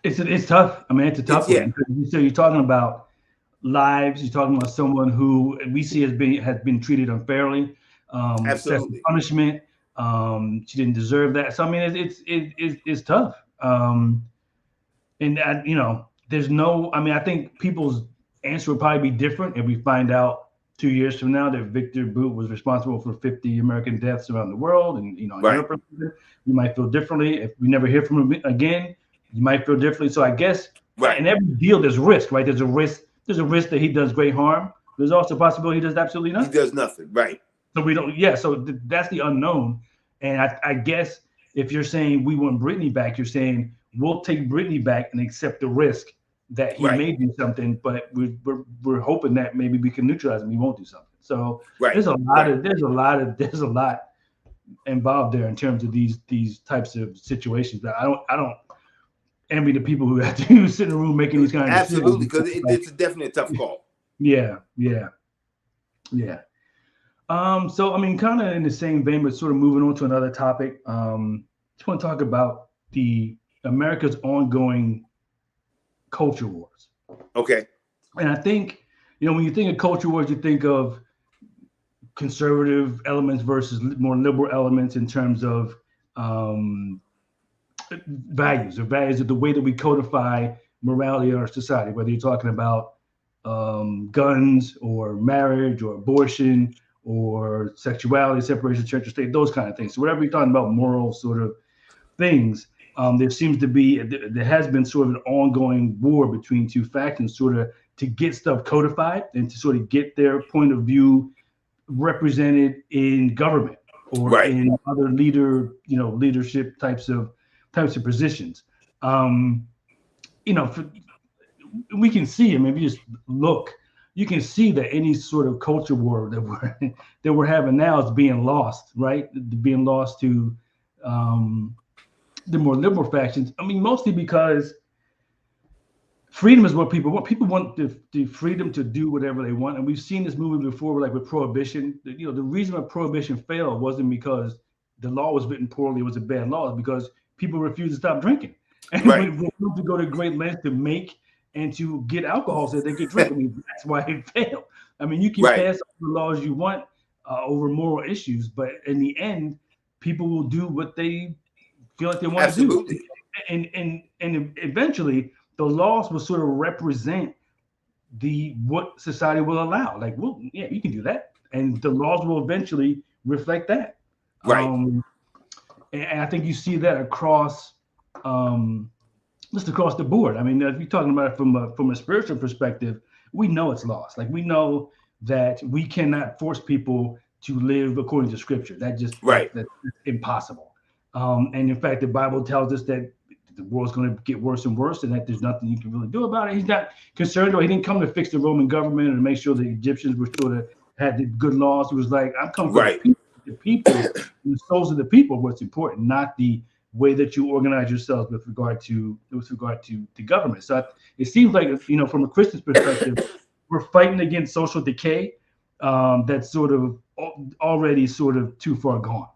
S1: It's tough. I mean, it's a tough one. So you're talking about lives. You're talking about someone who we see has been treated unfairly.
S2: Absolutely.
S1: Punishment. She didn't deserve that. So I mean, it's tough. And there's no. I mean, I think people's answer will probably be different if we find out 2 years from now that Victor Bout was responsible for 50 American deaths around the world, and Europe, you might feel differently. If we never hear from him again, you might feel differently. So I guess in every deal there's risk, right? There's a risk that he does great harm. There's also a possibility he does absolutely nothing.
S2: He does nothing, right?
S1: So we don't. Yeah. So that's the unknown. And I guess if you're saying we want Brittany back, you're saying we'll take Brittany back and accept the risk that he may do something, but we're hoping that maybe we can neutralize him. He won't do something. So there's a lot involved there in terms of these types of situations. That I don't envy the people who have to sit in a room making these kind of decisions.
S2: Absolutely, because it's definitely a tough call.
S1: Yeah. So I mean, kind of in the same vein, but sort of moving on to another topic. Just want to talk about America's ongoing culture wars.
S2: Okay.
S1: And I think, when you think of culture wars, you think of conservative elements versus more liberal elements in terms of values, or the way that we codify morality in our society, whether you're talking about guns or marriage or abortion or sexuality, separation of church and state, those kind of things. So whatever you're talking about, moral sort of things, there seems to be, there has been sort of an ongoing war between two factions, sort of to get stuff codified and to sort of get their point of view represented in government or in other leadership types of positions. We can see, I mean, if you just look, you can see that any sort of culture war that we're having now is being lost, right? Being lost to the more liberal factions. I mean, mostly because freedom is what people want. People want the freedom to do whatever they want. And we've seen this movie before, like with prohibition. The reason why prohibition failed wasn't because the law was written poorly, it was a bad law, it's because people refused to stop drinking. And we to go to great lengths to make and to get alcohol so they could drink. I mean, that's why it failed. I mean, you can pass all the laws you want over moral issues, but in the end, people will do what they feel like they want to do. And eventually, the laws will sort of represent what society will allow. Like, well, yeah, you can do that, and the laws will eventually reflect that. And I think you see that across. Just across the board. I mean, if you're talking about it from a spiritual perspective, we know it's lost. Like, we know that we cannot force people to live according to Scripture. That just that's impossible. And in fact, the Bible tells us that the world's going to get worse and worse, and that there's nothing you can really do about it. He's not concerned, or he didn't come to fix the Roman government and make sure the Egyptians were sort of had the good laws. It was like, I'm coming for the people, the souls of the people. What's important, not the way that you organize yourselves with regard to the government. So it seems like, from a Christian perspective, we're fighting against social decay that's sort of already sort of too far gone,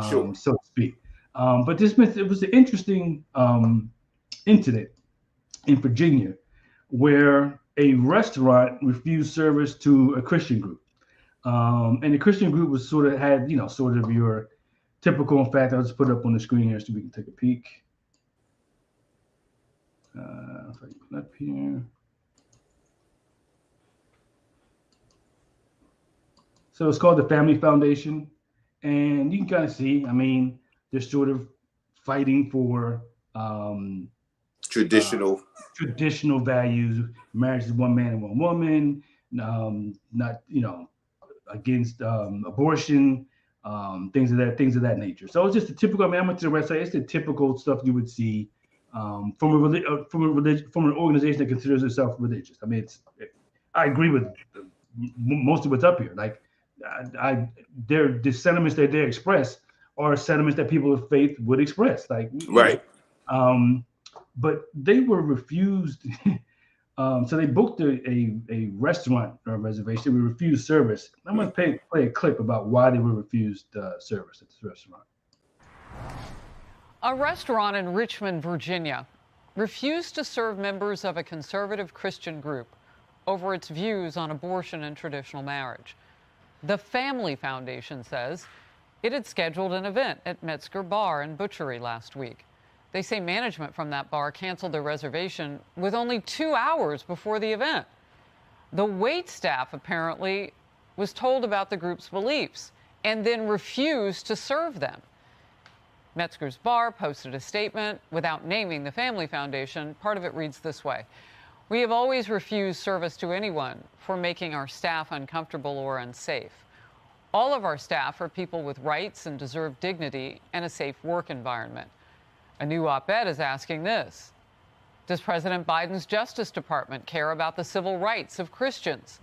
S1: so to speak. But it was an interesting incident in Virginia where a restaurant refused service to a Christian group, and the Christian group was had your typical. In fact, I'll just put it up on the screen here so we can take a peek. If I can put up here. So it's called the Family Foundation. And you can kind of see, I mean, they're sort of fighting for traditional values. Marriage is one man and one woman, not, against abortion. Things of that nature. So it's just a typical. I mean, I went to the website. It's the typical stuff you would see from an organization that considers itself religious. I mean, I agree with most of what's up here. Like, the sentiments that they express are sentiments that people of faith would express. Like, but they were refused. So they booked a restaurant reservation. They were refused service. I'm going to play a clip about why they were refused service at this restaurant.
S6: A restaurant in Richmond, Virginia, refused to serve members of a conservative Christian group over its views on abortion and traditional marriage. The Family Foundation says it had scheduled an event at Metzger Bar and Butchery last week. They say management from that bar canceled their reservation with only 2 hours before the event. The wait staff apparently was told about the group's beliefs and then refused to serve them. Metzger's Bar posted a statement without naming the Family Foundation. Part of it reads this way: "We have always refused service to anyone for making our staff uncomfortable or unsafe. All of our staff are people with rights and deserve dignity and a safe work environment." A new op-ed is asking this: does President Biden's Justice Department care about the civil rights of Christians?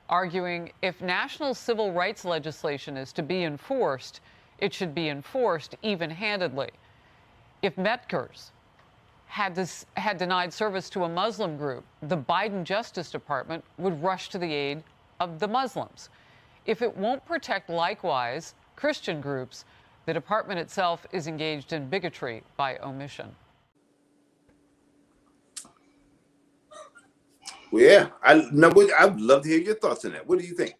S6: Arguing if national civil rights legislation is to be enforced, it should be enforced even-handedly. If Metzger's had denied service to a Muslim group, the Biden Justice Department would rush to the aid of the Muslims. If it won't protect likewise Christian groups, the department itself is engaged in bigotry by omission.
S2: Well, yeah, I'd love to hear your thoughts on that. What do you think?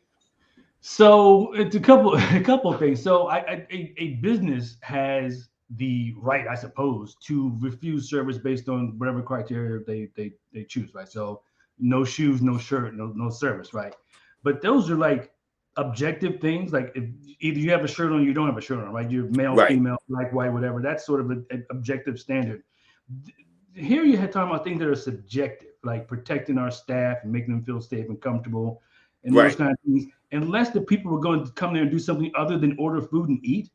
S1: So it's a couple of things. So a business has the right, I suppose, to refuse service based on whatever criteria they choose, right? So no shoes, no shirt, no service, right? But those are like objective things. Like if either you have a shirt on, or you don't have a shirt on, right? You're male,
S2: Right.
S1: female, black, white, whatever. That's sort of an objective standard. Here you had talking about things that are subjective, like protecting our staff and making them feel safe and comfortable, and those
S2: Right.
S1: kind of things. Unless the people are going to come there and do something other than order food and eat,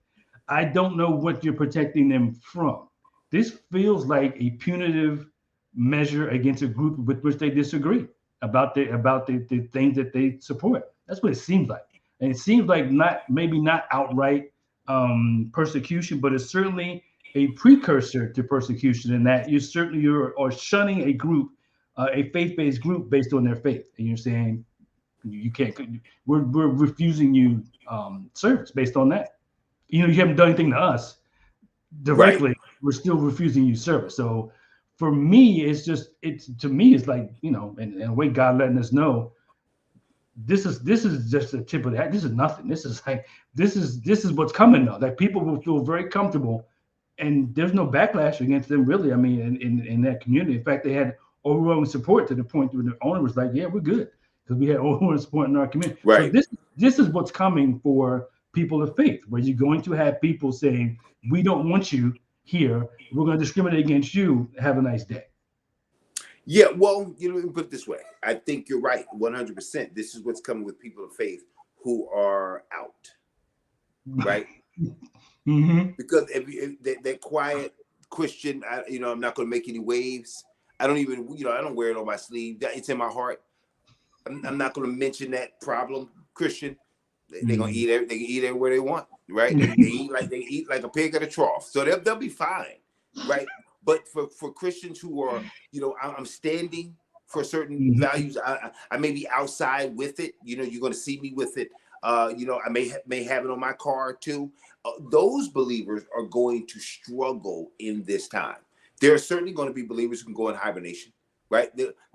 S1: I don't know what you're protecting them from. This feels like a punitive measure against a group with which they disagree about the things that they support. That's what it seems like. And it seems like maybe not outright persecution, but it's certainly a precursor to persecution in that you're shunning a group, a faith-based group based on their faith. And you're saying you can't, we're refusing you service based on that. You haven't done anything to us directly. Right. We're still refusing you service. So for me, it's like, and the way God letting us know, this is just a tip of the hat. This is nothing. This is what's coming now. That people will feel very comfortable, and there's no backlash against them really. I mean, in that community. In fact, they had overwhelming support to the point where the owner was like, "Yeah, we're good," because we had overwhelming support in our community.
S2: Right.
S1: So this is what's coming for people of faith, where you're going to have people saying, "We don't want you here. We're going to discriminate against you. Have a nice day."
S2: Yeah, well, let me put it this way. I think you're right, 100%. This is what's coming with people of faith who are out, right?
S1: Mm-hmm.
S2: Because if that quiet Christian, I'm not going to make any waves. I don't even, I don't wear it on my sleeve. It's in my heart. I'm not going to mention that problem, Christian. They're going to eat. They can eat everywhere they want, right? They eat like a pig at a trough, so they'll be fine, right? But for Christians who are, I'm standing for certain values. I may be outside with it. You're going to see me with it. I may have it on my car too. Those believers are going to struggle in this time. There are certainly going to be believers who can go in hibernation, right?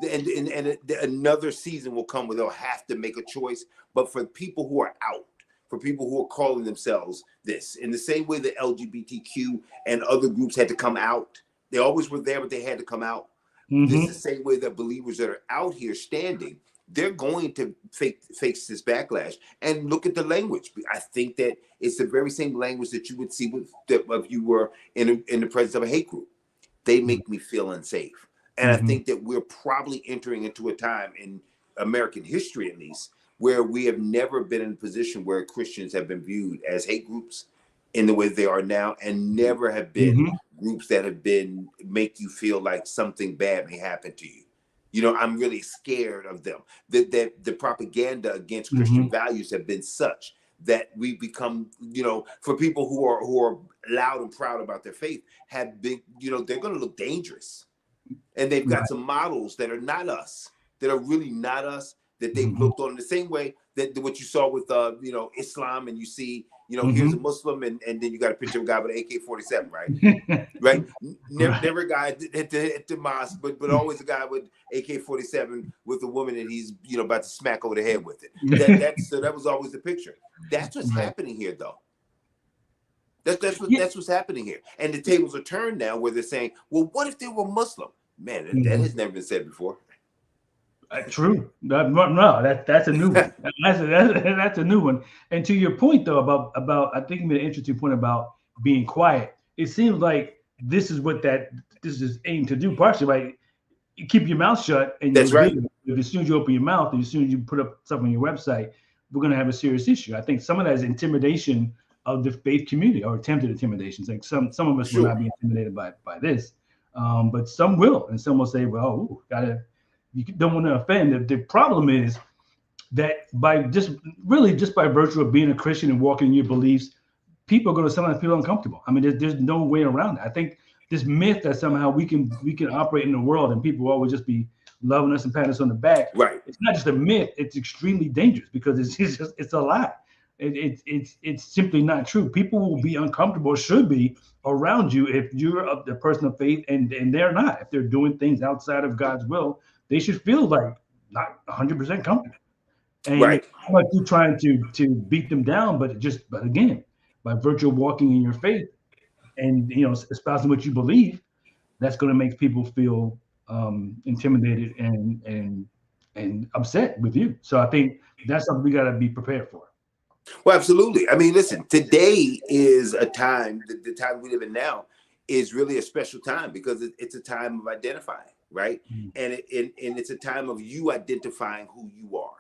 S2: And another season will come where they'll have to make a choice. But for people who are out, for people who are calling themselves this, in the same way that LGBTQ and other groups had to come out, they always were there, but they had to come out. Mm-hmm. This is the same way that believers that are out here standing, they're going to face this backlash. And look at the language. I think that it's the very same language that you would see if you were in the presence of a hate group. They make me feel unsafe. And I think that we're probably entering into a time in American history, at least, where we have never been in a position where Christians have been viewed as hate groups in the way they are now, and never have been groups that have make you feel like something bad may happen to you. I'm really scared of them. That the propaganda against Christian values have been such that we've become, for people who are loud and proud about their faith, have been, they're going to look dangerous. And they've got some models that are not us, that are really not us, that they've looked on in the same way that what you saw with, Islam, and you see, here's a Muslim, and then you got a picture of a guy with an AK-47, right? Right? Never a guy at the mosque, but always a guy with AK-47 with a woman that he's, about to smack over the head with it. So that was always the picture. That's what's happening here, though. That's what's happening here. And the tables are turned now where they're saying, well, what if they were Muslim? Man, that has never been said before.
S1: True. No, that's a new one. That's a new one. And to your point, though, about I think you made an interesting point about being quiet. It seems like this is aimed to do partially, right? You keep your mouth shut, and
S2: that's right.
S1: As soon as you open your mouth, and as soon as you put up something on your website, we're going to have a serious issue. I think some of that is intimidation of the faith community, or attempted intimidation. Like some of us will not be intimidated by this, but some will, and some will say, "Well, you don't want to offend." The problem is that just by virtue of being a Christian and walking in your beliefs, people are going to sometimes feel uncomfortable. I mean, there's no way around it. I think this myth that somehow we can operate in the world and people will always just be loving us and patting us on the back.
S2: Right.
S1: It's not just a myth. It's extremely dangerous because it's a lie. It's simply not true. People will be uncomfortable, should be, around you if you're a person of faith and they're not. If they're doing things outside of God's will, they should feel like not 100% comfortable. And
S2: right.
S1: Like you trying to beat them down, but again, by virtue of walking in your faith, and espousing what you believe, that's going to make people feel intimidated and upset with you. So I think that's something we got to be prepared for.
S2: Well, absolutely. I mean, listen, today is a time, the time we live in now is really a special time because it's a time of identifying, right?
S1: Mm-hmm.
S2: And it's a time of you identifying who you are,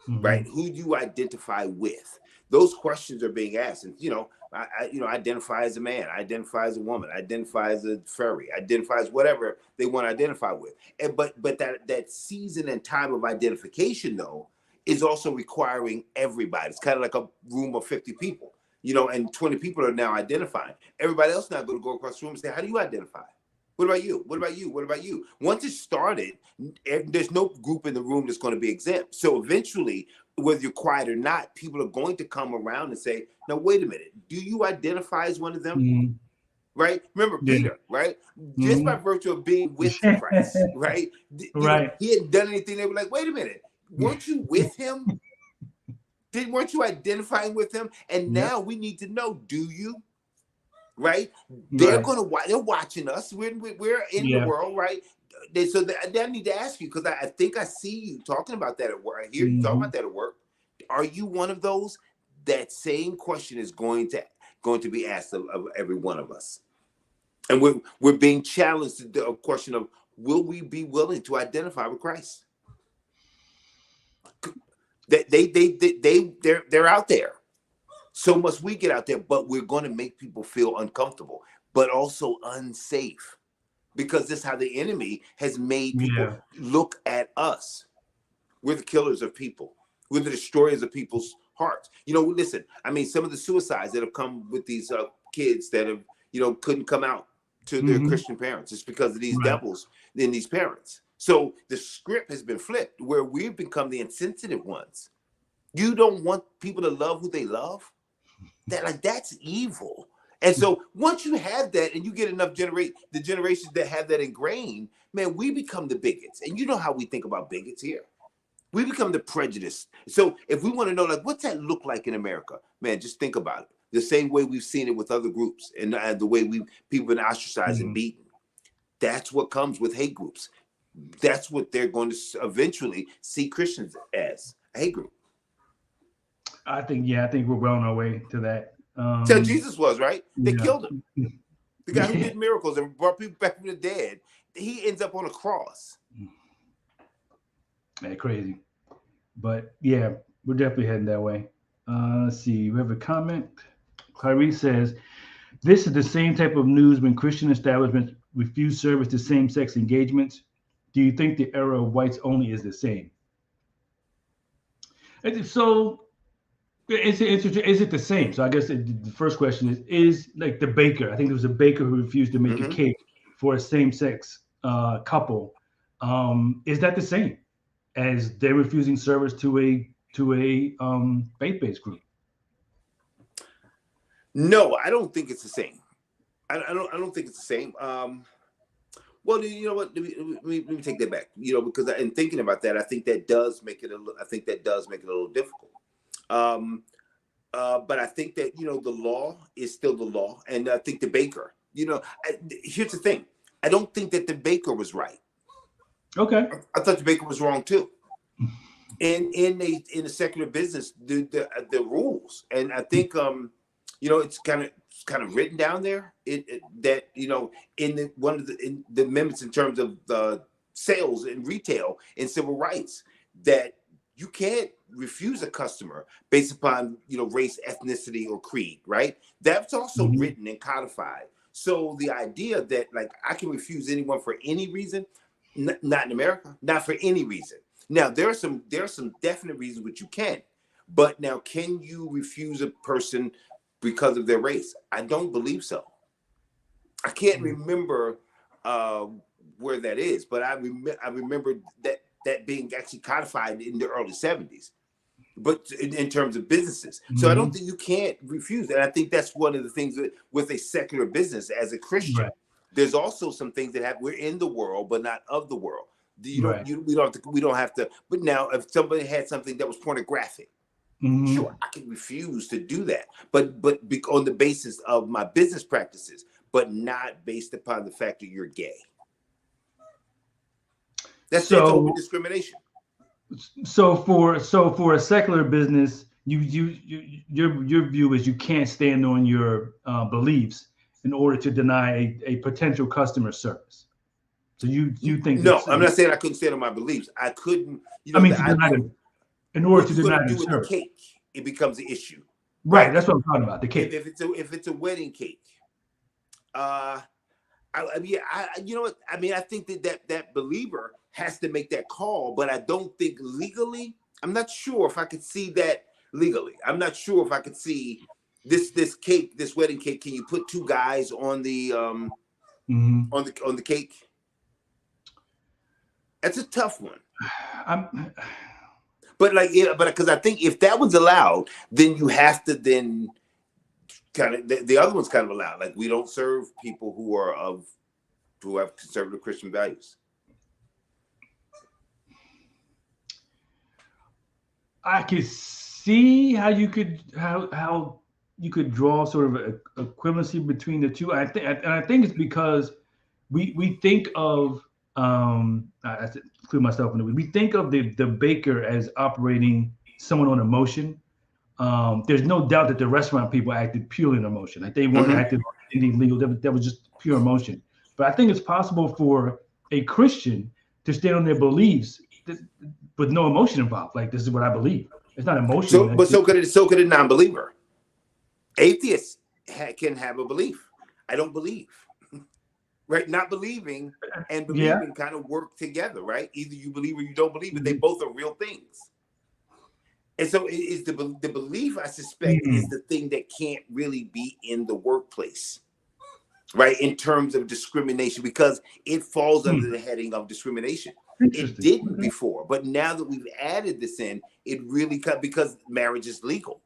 S1: Mm-hmm.
S2: right? Who you identify with. Those questions are being asked. And, I identify as a man, I identify as a woman, I identify as a furry, identify as whatever they want to identify with. And but that season and time of identification, though, is also requiring everybody. It's kind of like a room of 50 people, and 20 people are now identifying. Everybody else now going to go across the room and say, how do you identify? What about you? What about you? What about you? Once it started, there's no group in the room that's going to be exempt. So eventually, whether you're quiet or not, people are going to come around and say, now, wait a minute. Do you identify as one of them?
S1: Mm-hmm.
S2: Right? Remember Peter, right?
S1: Mm-hmm.
S2: Just by virtue of being with Christ, right?
S1: Right.
S2: He hadn't done anything. They were like, wait a minute. Weren't you with him? Weren't you identifying with him? And now we need to know, do you? Right? They're watching us. We're in the world, right? So I need to ask you, because I think I see you talking about that at work. I hear you talking about that at work. Are you one of those? That same question is going to be asked of every one of us. And we're being challenged to the question of, will we be willing to identify with Christ? They're out there. So must we get out there, but we're going to make people feel uncomfortable, but also unsafe, because this is how the enemy has made people look at us. We're the killers of people. We're the destroyers of people's hearts. Listen, I mean, some of the suicides that have come with these kids that have, couldn't come out to their Christian parents. It's because of these devils in these parents. So the script has been flipped where we've become the insensitive ones. You don't want people to love who they love? That's evil. And so once you have that and you get enough the generations that have that ingrained, man, we become the bigots. And you know how we think about bigots here. We become the prejudiced. So if we want to know, what's that look like in America? Man, just think about it. The same way we've seen it with other groups and the way people been ostracized and beaten. That's what comes with hate groups. That's what they're going to eventually see Christians as, a hate group.
S1: I think we're well on our way to that.
S2: So Jesus was, right? They killed him. The guy who did miracles and brought people back from the dead, he ends up on a cross.
S1: Man, crazy. But yeah, we're definitely heading that way. Let's see. We have a comment. Clarice says, this is the same type of news when Christian establishments refuse service to same-sex engagements. Do you think the era of whites only is the same? So is it the same? So I guess the first question is like the baker. I think there was a baker who refused to make a cake for a same-sex couple. Is that the same as they're refusing service to a faith-based group?
S2: No, I don't think it's the same. I don't think it's the same. Well, you know what? Let me take that back. Because in thinking about that, I think that does make it a little difficult. But I think that the law is still the law, and I think the baker. Here's the thing: I don't think that the baker was right.
S1: Okay.
S2: I thought the baker was wrong too. In a secular business, the rules, and I think it's kind of written down there. That in the amendments in terms of the sales and retail and civil rights, that you can't refuse a customer based upon race, ethnicity, or creed. Right? That's also written and codified. So the idea that I can refuse anyone for any reason. Not in America, not for any reason. Now there are some definite reasons which you can, but now can you refuse a person because of their race? I don't believe so. I can't remember where that is, but I remember that being actually codified in the early 70s. But in terms of businesses, so I don't think you can't refuse that. I think that's one of the things with a secular business as a Christian. Right. There's also some things that we're in the world, but not of the world. We don't have to. But now, if somebody had something that was pornographic,
S1: Mhm.
S2: Sure, I can refuse to do that, but on the basis of my business practices, but not based upon the fact that you're gay. That's open discrimination.
S1: So for a secular business, your view is you can't stand on your beliefs in order to deny a potential customer service. So you think
S2: No,
S1: that's,
S2: I'm not saying I couldn't stand on my beliefs. I couldn't,
S1: I mean, to deny them, in order
S2: what
S1: to
S2: you're
S1: deny
S2: going to
S1: them
S2: do with the
S1: service.
S2: cake, it becomes an issue.
S1: Right, that's what I'm talking about. The cake.
S2: If it's a wedding cake, you know what? I mean, I think that believer has to make that call, but I don't think legally. I'm not sure if I could see that legally. I'm not sure if I could see this cake, this wedding cake. Can you put two guys on the on the cake? That's a tough one. But because I think if that was allowed, then you have to then kind of the other one's kind of allowed. Like, we don't serve people who have conservative Christian values.
S1: I could see how you could draw sort of an equivalency between the two. I think it's because we think of I include myself in it. We think of the baker as operating someone on emotion. There's no doubt that the restaurant people acted purely on emotion. Like, they weren't acting anything legal. That was just pure emotion. But I think it's possible for a Christian to stand on their beliefs with no emotion involved. Like, this is what I believe. It's not emotion.
S2: So could a non-believer. Atheists can have a belief. I don't believe. Right? Not believing and believing kind of work together, right? Either you believe or you don't believe, but they both are real things. And so it is the belief, I suspect, is the thing that can't really be in the workplace, right? In terms of discrimination, because it falls under the heading of discrimination. It didn't before, but now that we've added this in, it really because marriage is legal.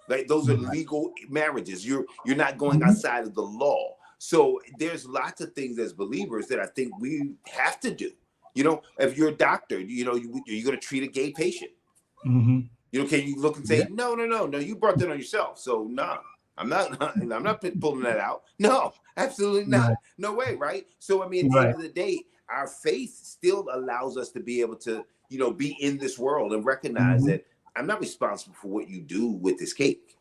S2: Right? Those are legal marriages. You're not going outside of the law. So there's lots of things as believers that I think we have to do. You know, if you're a doctor, you know, you're going to treat a gay patient. You know, can you look and say, no, you brought that on yourself. So no, I'm not pulling that out. No, absolutely not. No way. Right. So, I mean, at the end of the day, our faith still allows us to be able to, you know, be in this world and recognize that I'm not responsible for what you do with this cake.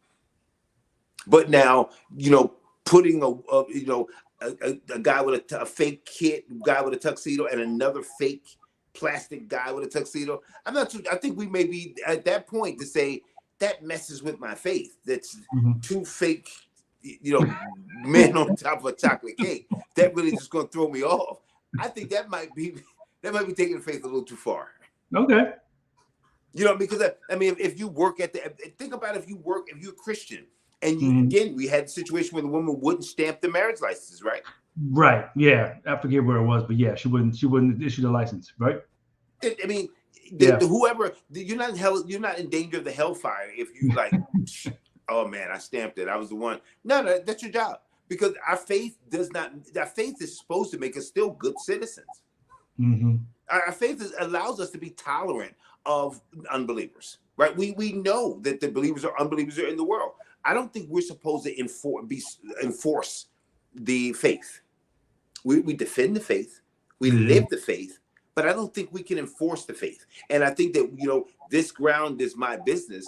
S2: But now, you know, putting a guy with a fake kid, guy with a tuxedo, and another fake plastic guy with a tuxedo, I think we may be at that point to say that messes with my faith. That's two fake, you know, men on top of a chocolate cake. That really just going to throw me off. I think that might be taking faith a little too far.
S1: Okay.
S2: You know, because I mean, if you work think about if you're a Christian, and you again, we had a situation where the woman wouldn't stamp the marriage license, right?
S1: Right. Yeah. I forget where it was, but yeah, she wouldn't issue the license, right?
S2: I mean, whoever, you're not in danger of the hellfire if you like, oh man, I stamped it. I was the one. No, that's your job. Because our faith is supposed to make us still good citizens. Our faith allows us to be tolerant of unbelievers, right? We know that the believers or unbelievers are in the world. I don't think we're supposed to enforce the faith. We defend the faith, we live the faith, but I don't think we can enforce the faith. And I think that, you know, this ground is my business.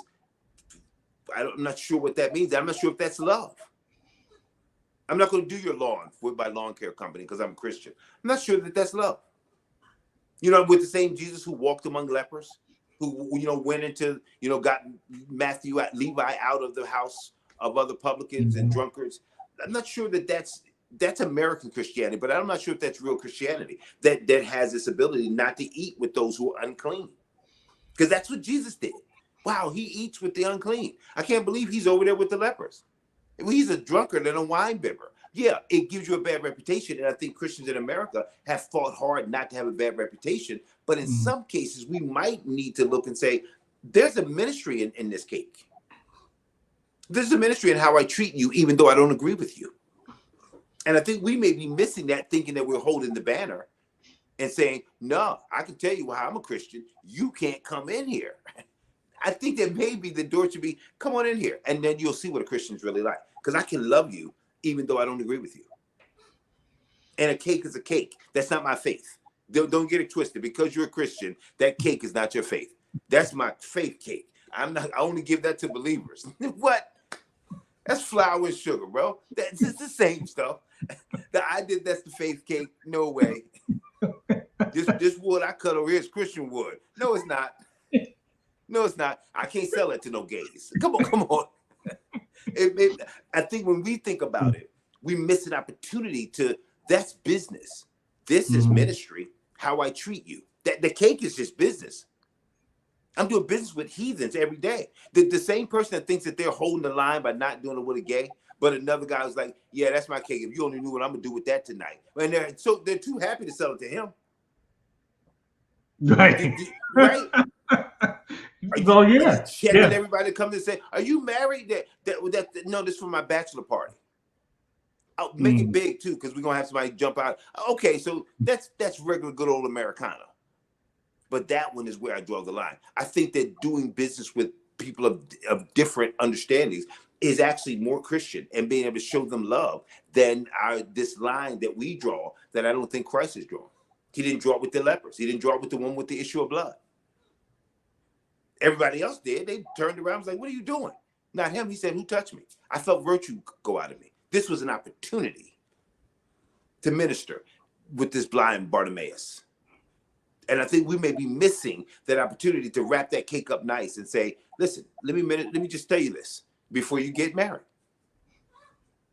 S2: I'm not sure what that means. I'm not sure if that's love. I'm not going to do your lawn with my lawn care company because I'm a Christian. I'm not sure that that's love. You know, with the same Jesus who walked among lepers, who, you know, went into, you know, got Levi out of the house of other publicans and drunkards. I'm not sure that that's American Christianity, but I'm not sure if that's real Christianity that has this ability not to eat with those who are unclean. Because that's what Jesus did. Wow, he eats with the unclean. I can't believe he's over there with the lepers. He's a drunkard and a wine bibber. Yeah, it gives you a bad reputation. And I think Christians in America have fought hard not to have a bad reputation. But in some cases, we might need to look and say, there's a ministry in this cake. There's a ministry in how I treat you, even though I don't agree with you. And I think we may be missing that, thinking that we're holding the banner and saying, no, I can tell you how I'm a Christian. You can't come in here. I think that maybe the door should be, come on in here, and then you'll see what a Christian's really like. Because I can love you even though I don't agree with you. And a cake is a cake. That's not my faith. Don't get it twisted. Because you're a Christian, that cake is not your faith. That's my faith cake. I only give that to believers. What? That's flour and sugar, bro. That's it's the same stuff. That's the faith cake. No way. This wood I cut over here is Christian wood. No, it's not. No, it's not. I can't sell it to no gays. Come on. I think when we think about it, we miss an opportunity to. That's business. This is ministry. How I treat you. The cake is just business. I'm doing business with heathens every day. The same person that thinks that they're holding the line by not doing it with a gay, but another guy was like, yeah, that's my cake. If you only knew what I'm gonna do with that tonight. And they're too happy to sell it to him.
S1: Right.
S2: Right?
S1: Well, yeah.
S2: Checking everybody to come and say, are you married? No, this is for my bachelor party. I'll make it big too, because we're gonna have somebody jump out. Okay, so that's regular good old Americana. But that one is where I draw the line. I think that doing business with people of different understandings is actually more Christian and being able to show them love than this line that we draw that I don't think Christ has drawn. He didn't draw it with the lepers. He didn't draw it with the one with the issue of blood. Everybody else did. They turned around and was like, what are you doing? Not him. He said, who touched me? I felt virtue go out of me. This was an opportunity to minister with this blind Bartimaeus. And I think we may be missing that opportunity to wrap that cake up nice and say, listen, let me just tell you this before you get married.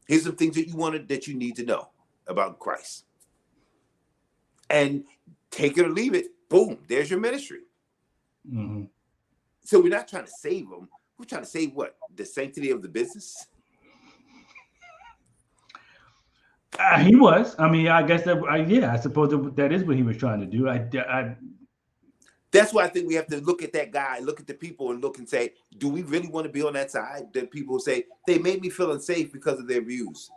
S2: Here's some things that you need to know about Christ. And take it or leave it. Boom, there's your ministry. Mm-hmm. So we're not trying to save them. We're trying to save what? The sanctity of the business?
S1: He was. I mean, I guess I suppose that is what he was trying to do.
S2: That's why I think we have to look at that guy, look at the people, and look and say, do we really want to be on that side? That people say they made me feel unsafe because of their views.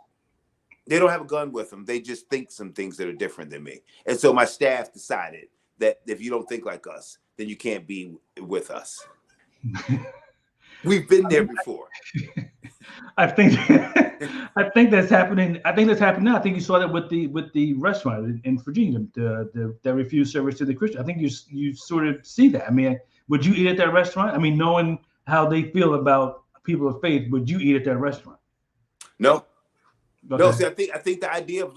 S2: They don't have a gun with them. They just think some things that are different than me. And so my staff decided that if you don't think like us, then you can't be with us. We've been there before.
S1: I think that's happening. I think that's happening now. I think you saw that with the restaurant in Virginia, that refused service to the Christian. I think you sort of see that. I mean, would you eat at that restaurant? I mean, knowing how they feel about people of faith, would you eat at that restaurant?
S2: No.
S1: Okay.
S2: No. See, I think the idea of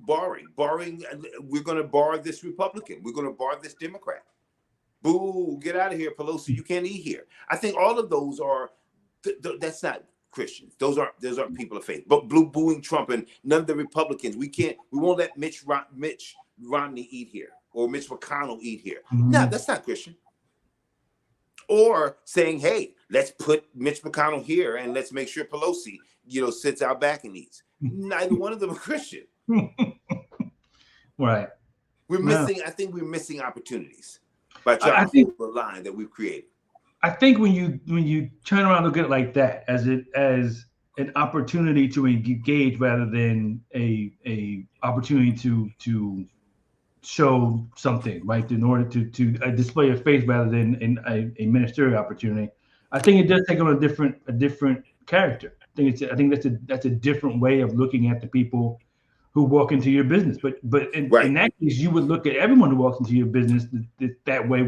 S2: barring. We're going to bar this Republican. We're going to bar this Democrat. Boo! Get out of here, Pelosi. You can't eat here. I think all of those are. That's not Christians. Those aren't people of faith. But booing Trump and none of the Republicans. We won't let Mitch Romney eat here or Mitch McConnell eat here. Mm-hmm. No, that's not Christian. Or saying, hey, let's put Mitch McConnell here and let's make sure Pelosi, sits out back and eats. Neither one of them are Christian.
S1: Right.
S2: I think we're missing opportunities by trying to hold the line that we've created.
S1: I think when you turn around and look at it like that, as an opportunity to engage rather than a opportunity to show something, right? In order to display of faith rather than a ministerial opportunity, I think it does take on a different character. I think that's a different way of looking at the people who walk into your business. But in that case, you would look at everyone who walks into your business that way,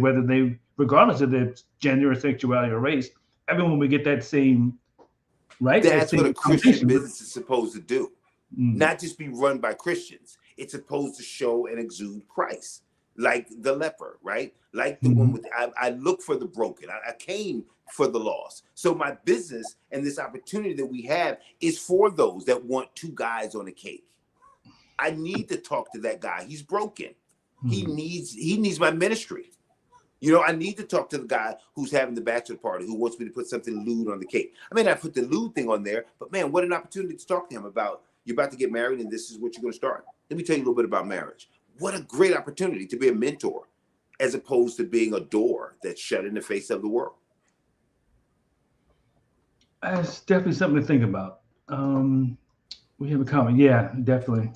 S1: regardless of their gender or sexuality or race, everyone would get that same, right?
S2: That's what a Christian business is supposed to do. Mm-hmm. Not just be run by Christians. It's supposed to show and exude Christ, like the leper, right? Like the one with, I look for the broken. I came for the lost. So my business and this opportunity that we have is for those that want two guys on a cake. I need to talk to that guy. He's broken. Mm-hmm. He needs my ministry. I need to talk to the guy who's having the bachelor party, who wants me to put something lewd on the cake. I may not put the lewd thing on there, but man, what an opportunity to talk to him about, you're about to get married and this is what you're going to start. Let me tell you a little bit about marriage. What a great opportunity to be a mentor as opposed to being a door that's shut in the face of the world.
S1: That's definitely something to think about. We have a comment. Yeah, definitely.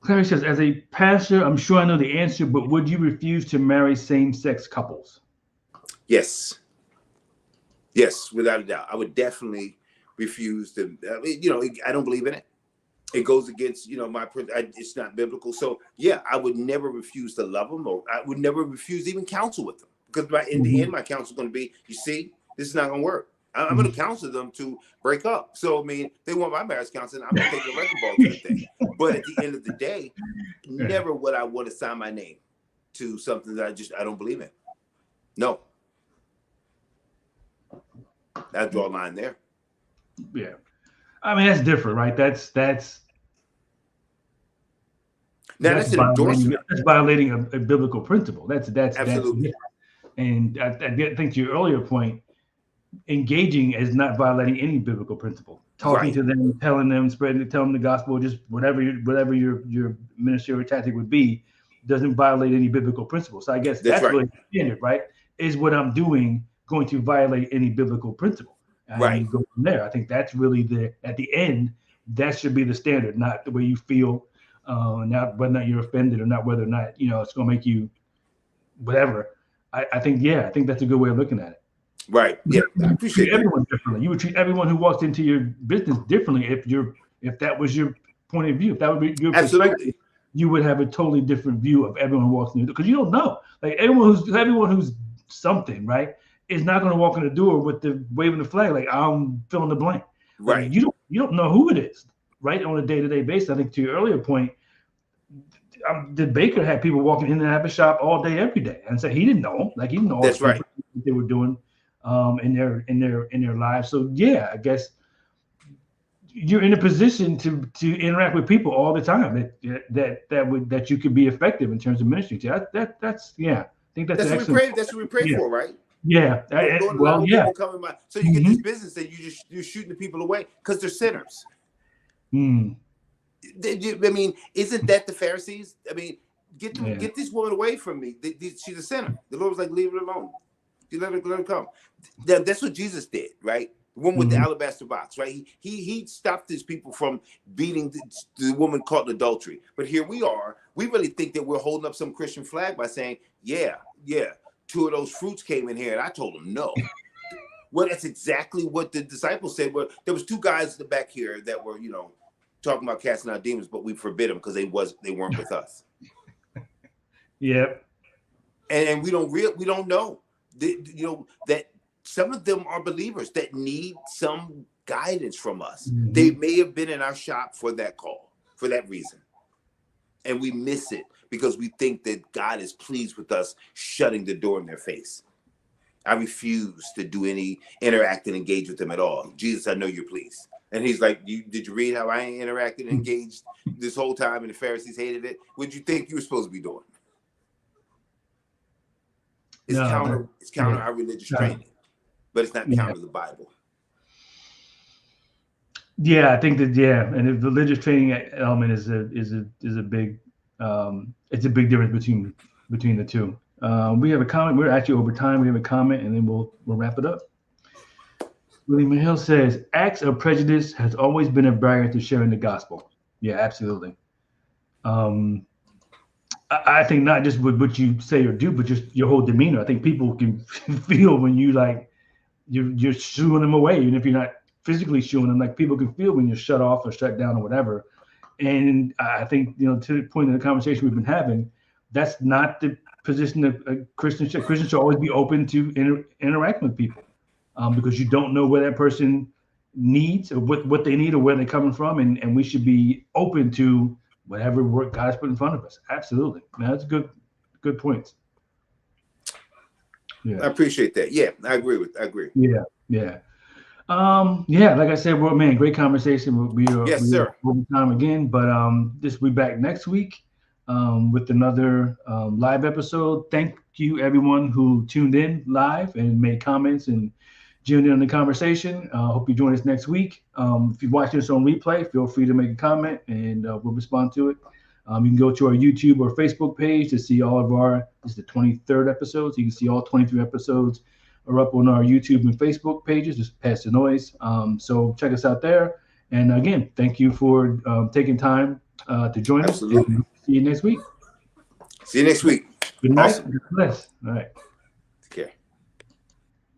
S1: Clary says, as a pastor, I'm sure I know the answer, but would you refuse to marry same-sex couples?
S2: Yes. Yes, without a doubt. I would definitely refuse to, I don't believe in it. It goes against, it's not biblical. So yeah, I would never refuse to love them, or I would never refuse to even counsel with them, because in the end, my counsel is going to be, you see, this is not going to work. I'm going to counsel them to break up. So, I mean, they want my marriage counseling, I'm going to take the wrecking ball to the thing. But at the end of the day, never would I want to sign my name to something that I don't believe in. No. I draw a line there.
S1: Yeah. I mean, that's different, right? That's
S2: an endorsement.
S1: That's violating a biblical principle. That's
S2: absolutely.
S1: And I think to your earlier point, engaging is not violating any biblical principle. Talking to them, telling them the gospel, just whatever your ministerial tactic would be, doesn't violate any biblical principle. So I guess that's really the standard, right? Is what I'm doing going to violate any biblical principle? And you go from there. I think that's really at the end, that should be the standard, not the way you feel, not whether or not you're offended, or not whether or not it's going to make you whatever. I think that's a good way of looking at it.
S2: Right. Yeah. I appreciate
S1: everyone differently. You would treat everyone who walks into your business differently if that was your point of view. If that would be your perspective, you would have a totally different view of everyone who walks in, because you don't know. Like everyone who's something, right, is not going to walk in the door with the waving the flag like I'm filling the blank.
S2: Right.
S1: Like, you don't know who it is, right, on a day-to-day basis. I think to your earlier point, the baker had people walking in and out of the shop all day, every day, and so he didn't know them. Like he didn't know
S2: that's right
S1: what they were doing in their lives. So yeah, I guess you're in a position to interact with people all the time that you could be effective in terms of ministry. That's I think that's
S2: what we pray for, right?
S1: Yeah.
S2: So you get this business that you're shooting the people away because they're sinners. I mean, isn't that the Pharisees? I mean, get this woman away from me. She's a sinner. The Lord was like, leave her alone. You let her come. That's what Jesus did, right? The woman with the alabaster box, right? He stopped these people from beating the woman caught in adultery. But here we are. We really think that we're holding up some Christian flag by saying, yeah, 2 of those fruits came in here, and I told them no. Well, that's exactly what the disciples said. Well, there was 2 guys in the back here that were, talking about casting out demons, but we forbid them because they weren't with us.
S1: Yep.
S2: And we don't know. That some of them are believers that need some guidance from us. They may have been in our shop for that call, for that reason. And we miss it because we think that God is pleased with us shutting the door in their face. I refuse to do any interact and engage with them at all. Jesus, I know you're pleased. And he's like, did you read how I interacted and engaged this whole time, and the Pharisees hated it? What'd you think you were supposed to be doing? It's counter our religious training, but it's not counter the Bible.
S1: Yeah, I think that and the religious training element is a big it's a big difference between the two. We have a comment. We're actually over time. We have a comment, and then we'll wrap it up. William Hill says, acts of prejudice has always been a barrier to sharing the gospel. Yeah, absolutely. I think not just with what you say or do, but just your whole demeanor. I think people can feel when you're shooing them away, even if you're not physically shooing them. Like people can feel when you're shut off or shut down or whatever. And I think to the point of the conversation we've been having, that's not the position of a Christian should. Christians should always be open to interact with people, because you don't know where that person needs or what they need or where they're coming from, and we should be open to whatever work God's put in front of us. Absolutely. Man, that's good points. Yeah.
S2: I appreciate that. Yeah, I agree.
S1: Yeah. Like I said, well, man, great conversation.
S2: Yes, sir.
S1: Over time again, but this will be back next week with another live episode. Thank you, everyone who tuned in live and made comments and tuned in on the conversation. Hope you join us next week. If you're watching this on replay, feel free to make a comment and we'll respond to it. You can go to our YouTube or Facebook page to see all of this is the 23rd episode. So you can see all 23 episodes are up on our YouTube and Facebook pages, just past the noise. So check us out there. And again, thank you for taking time to join
S2: Absolutely.
S1: us. See you next week.
S2: See you next week.
S1: Good night.
S2: Awesome.
S1: God bless. All right.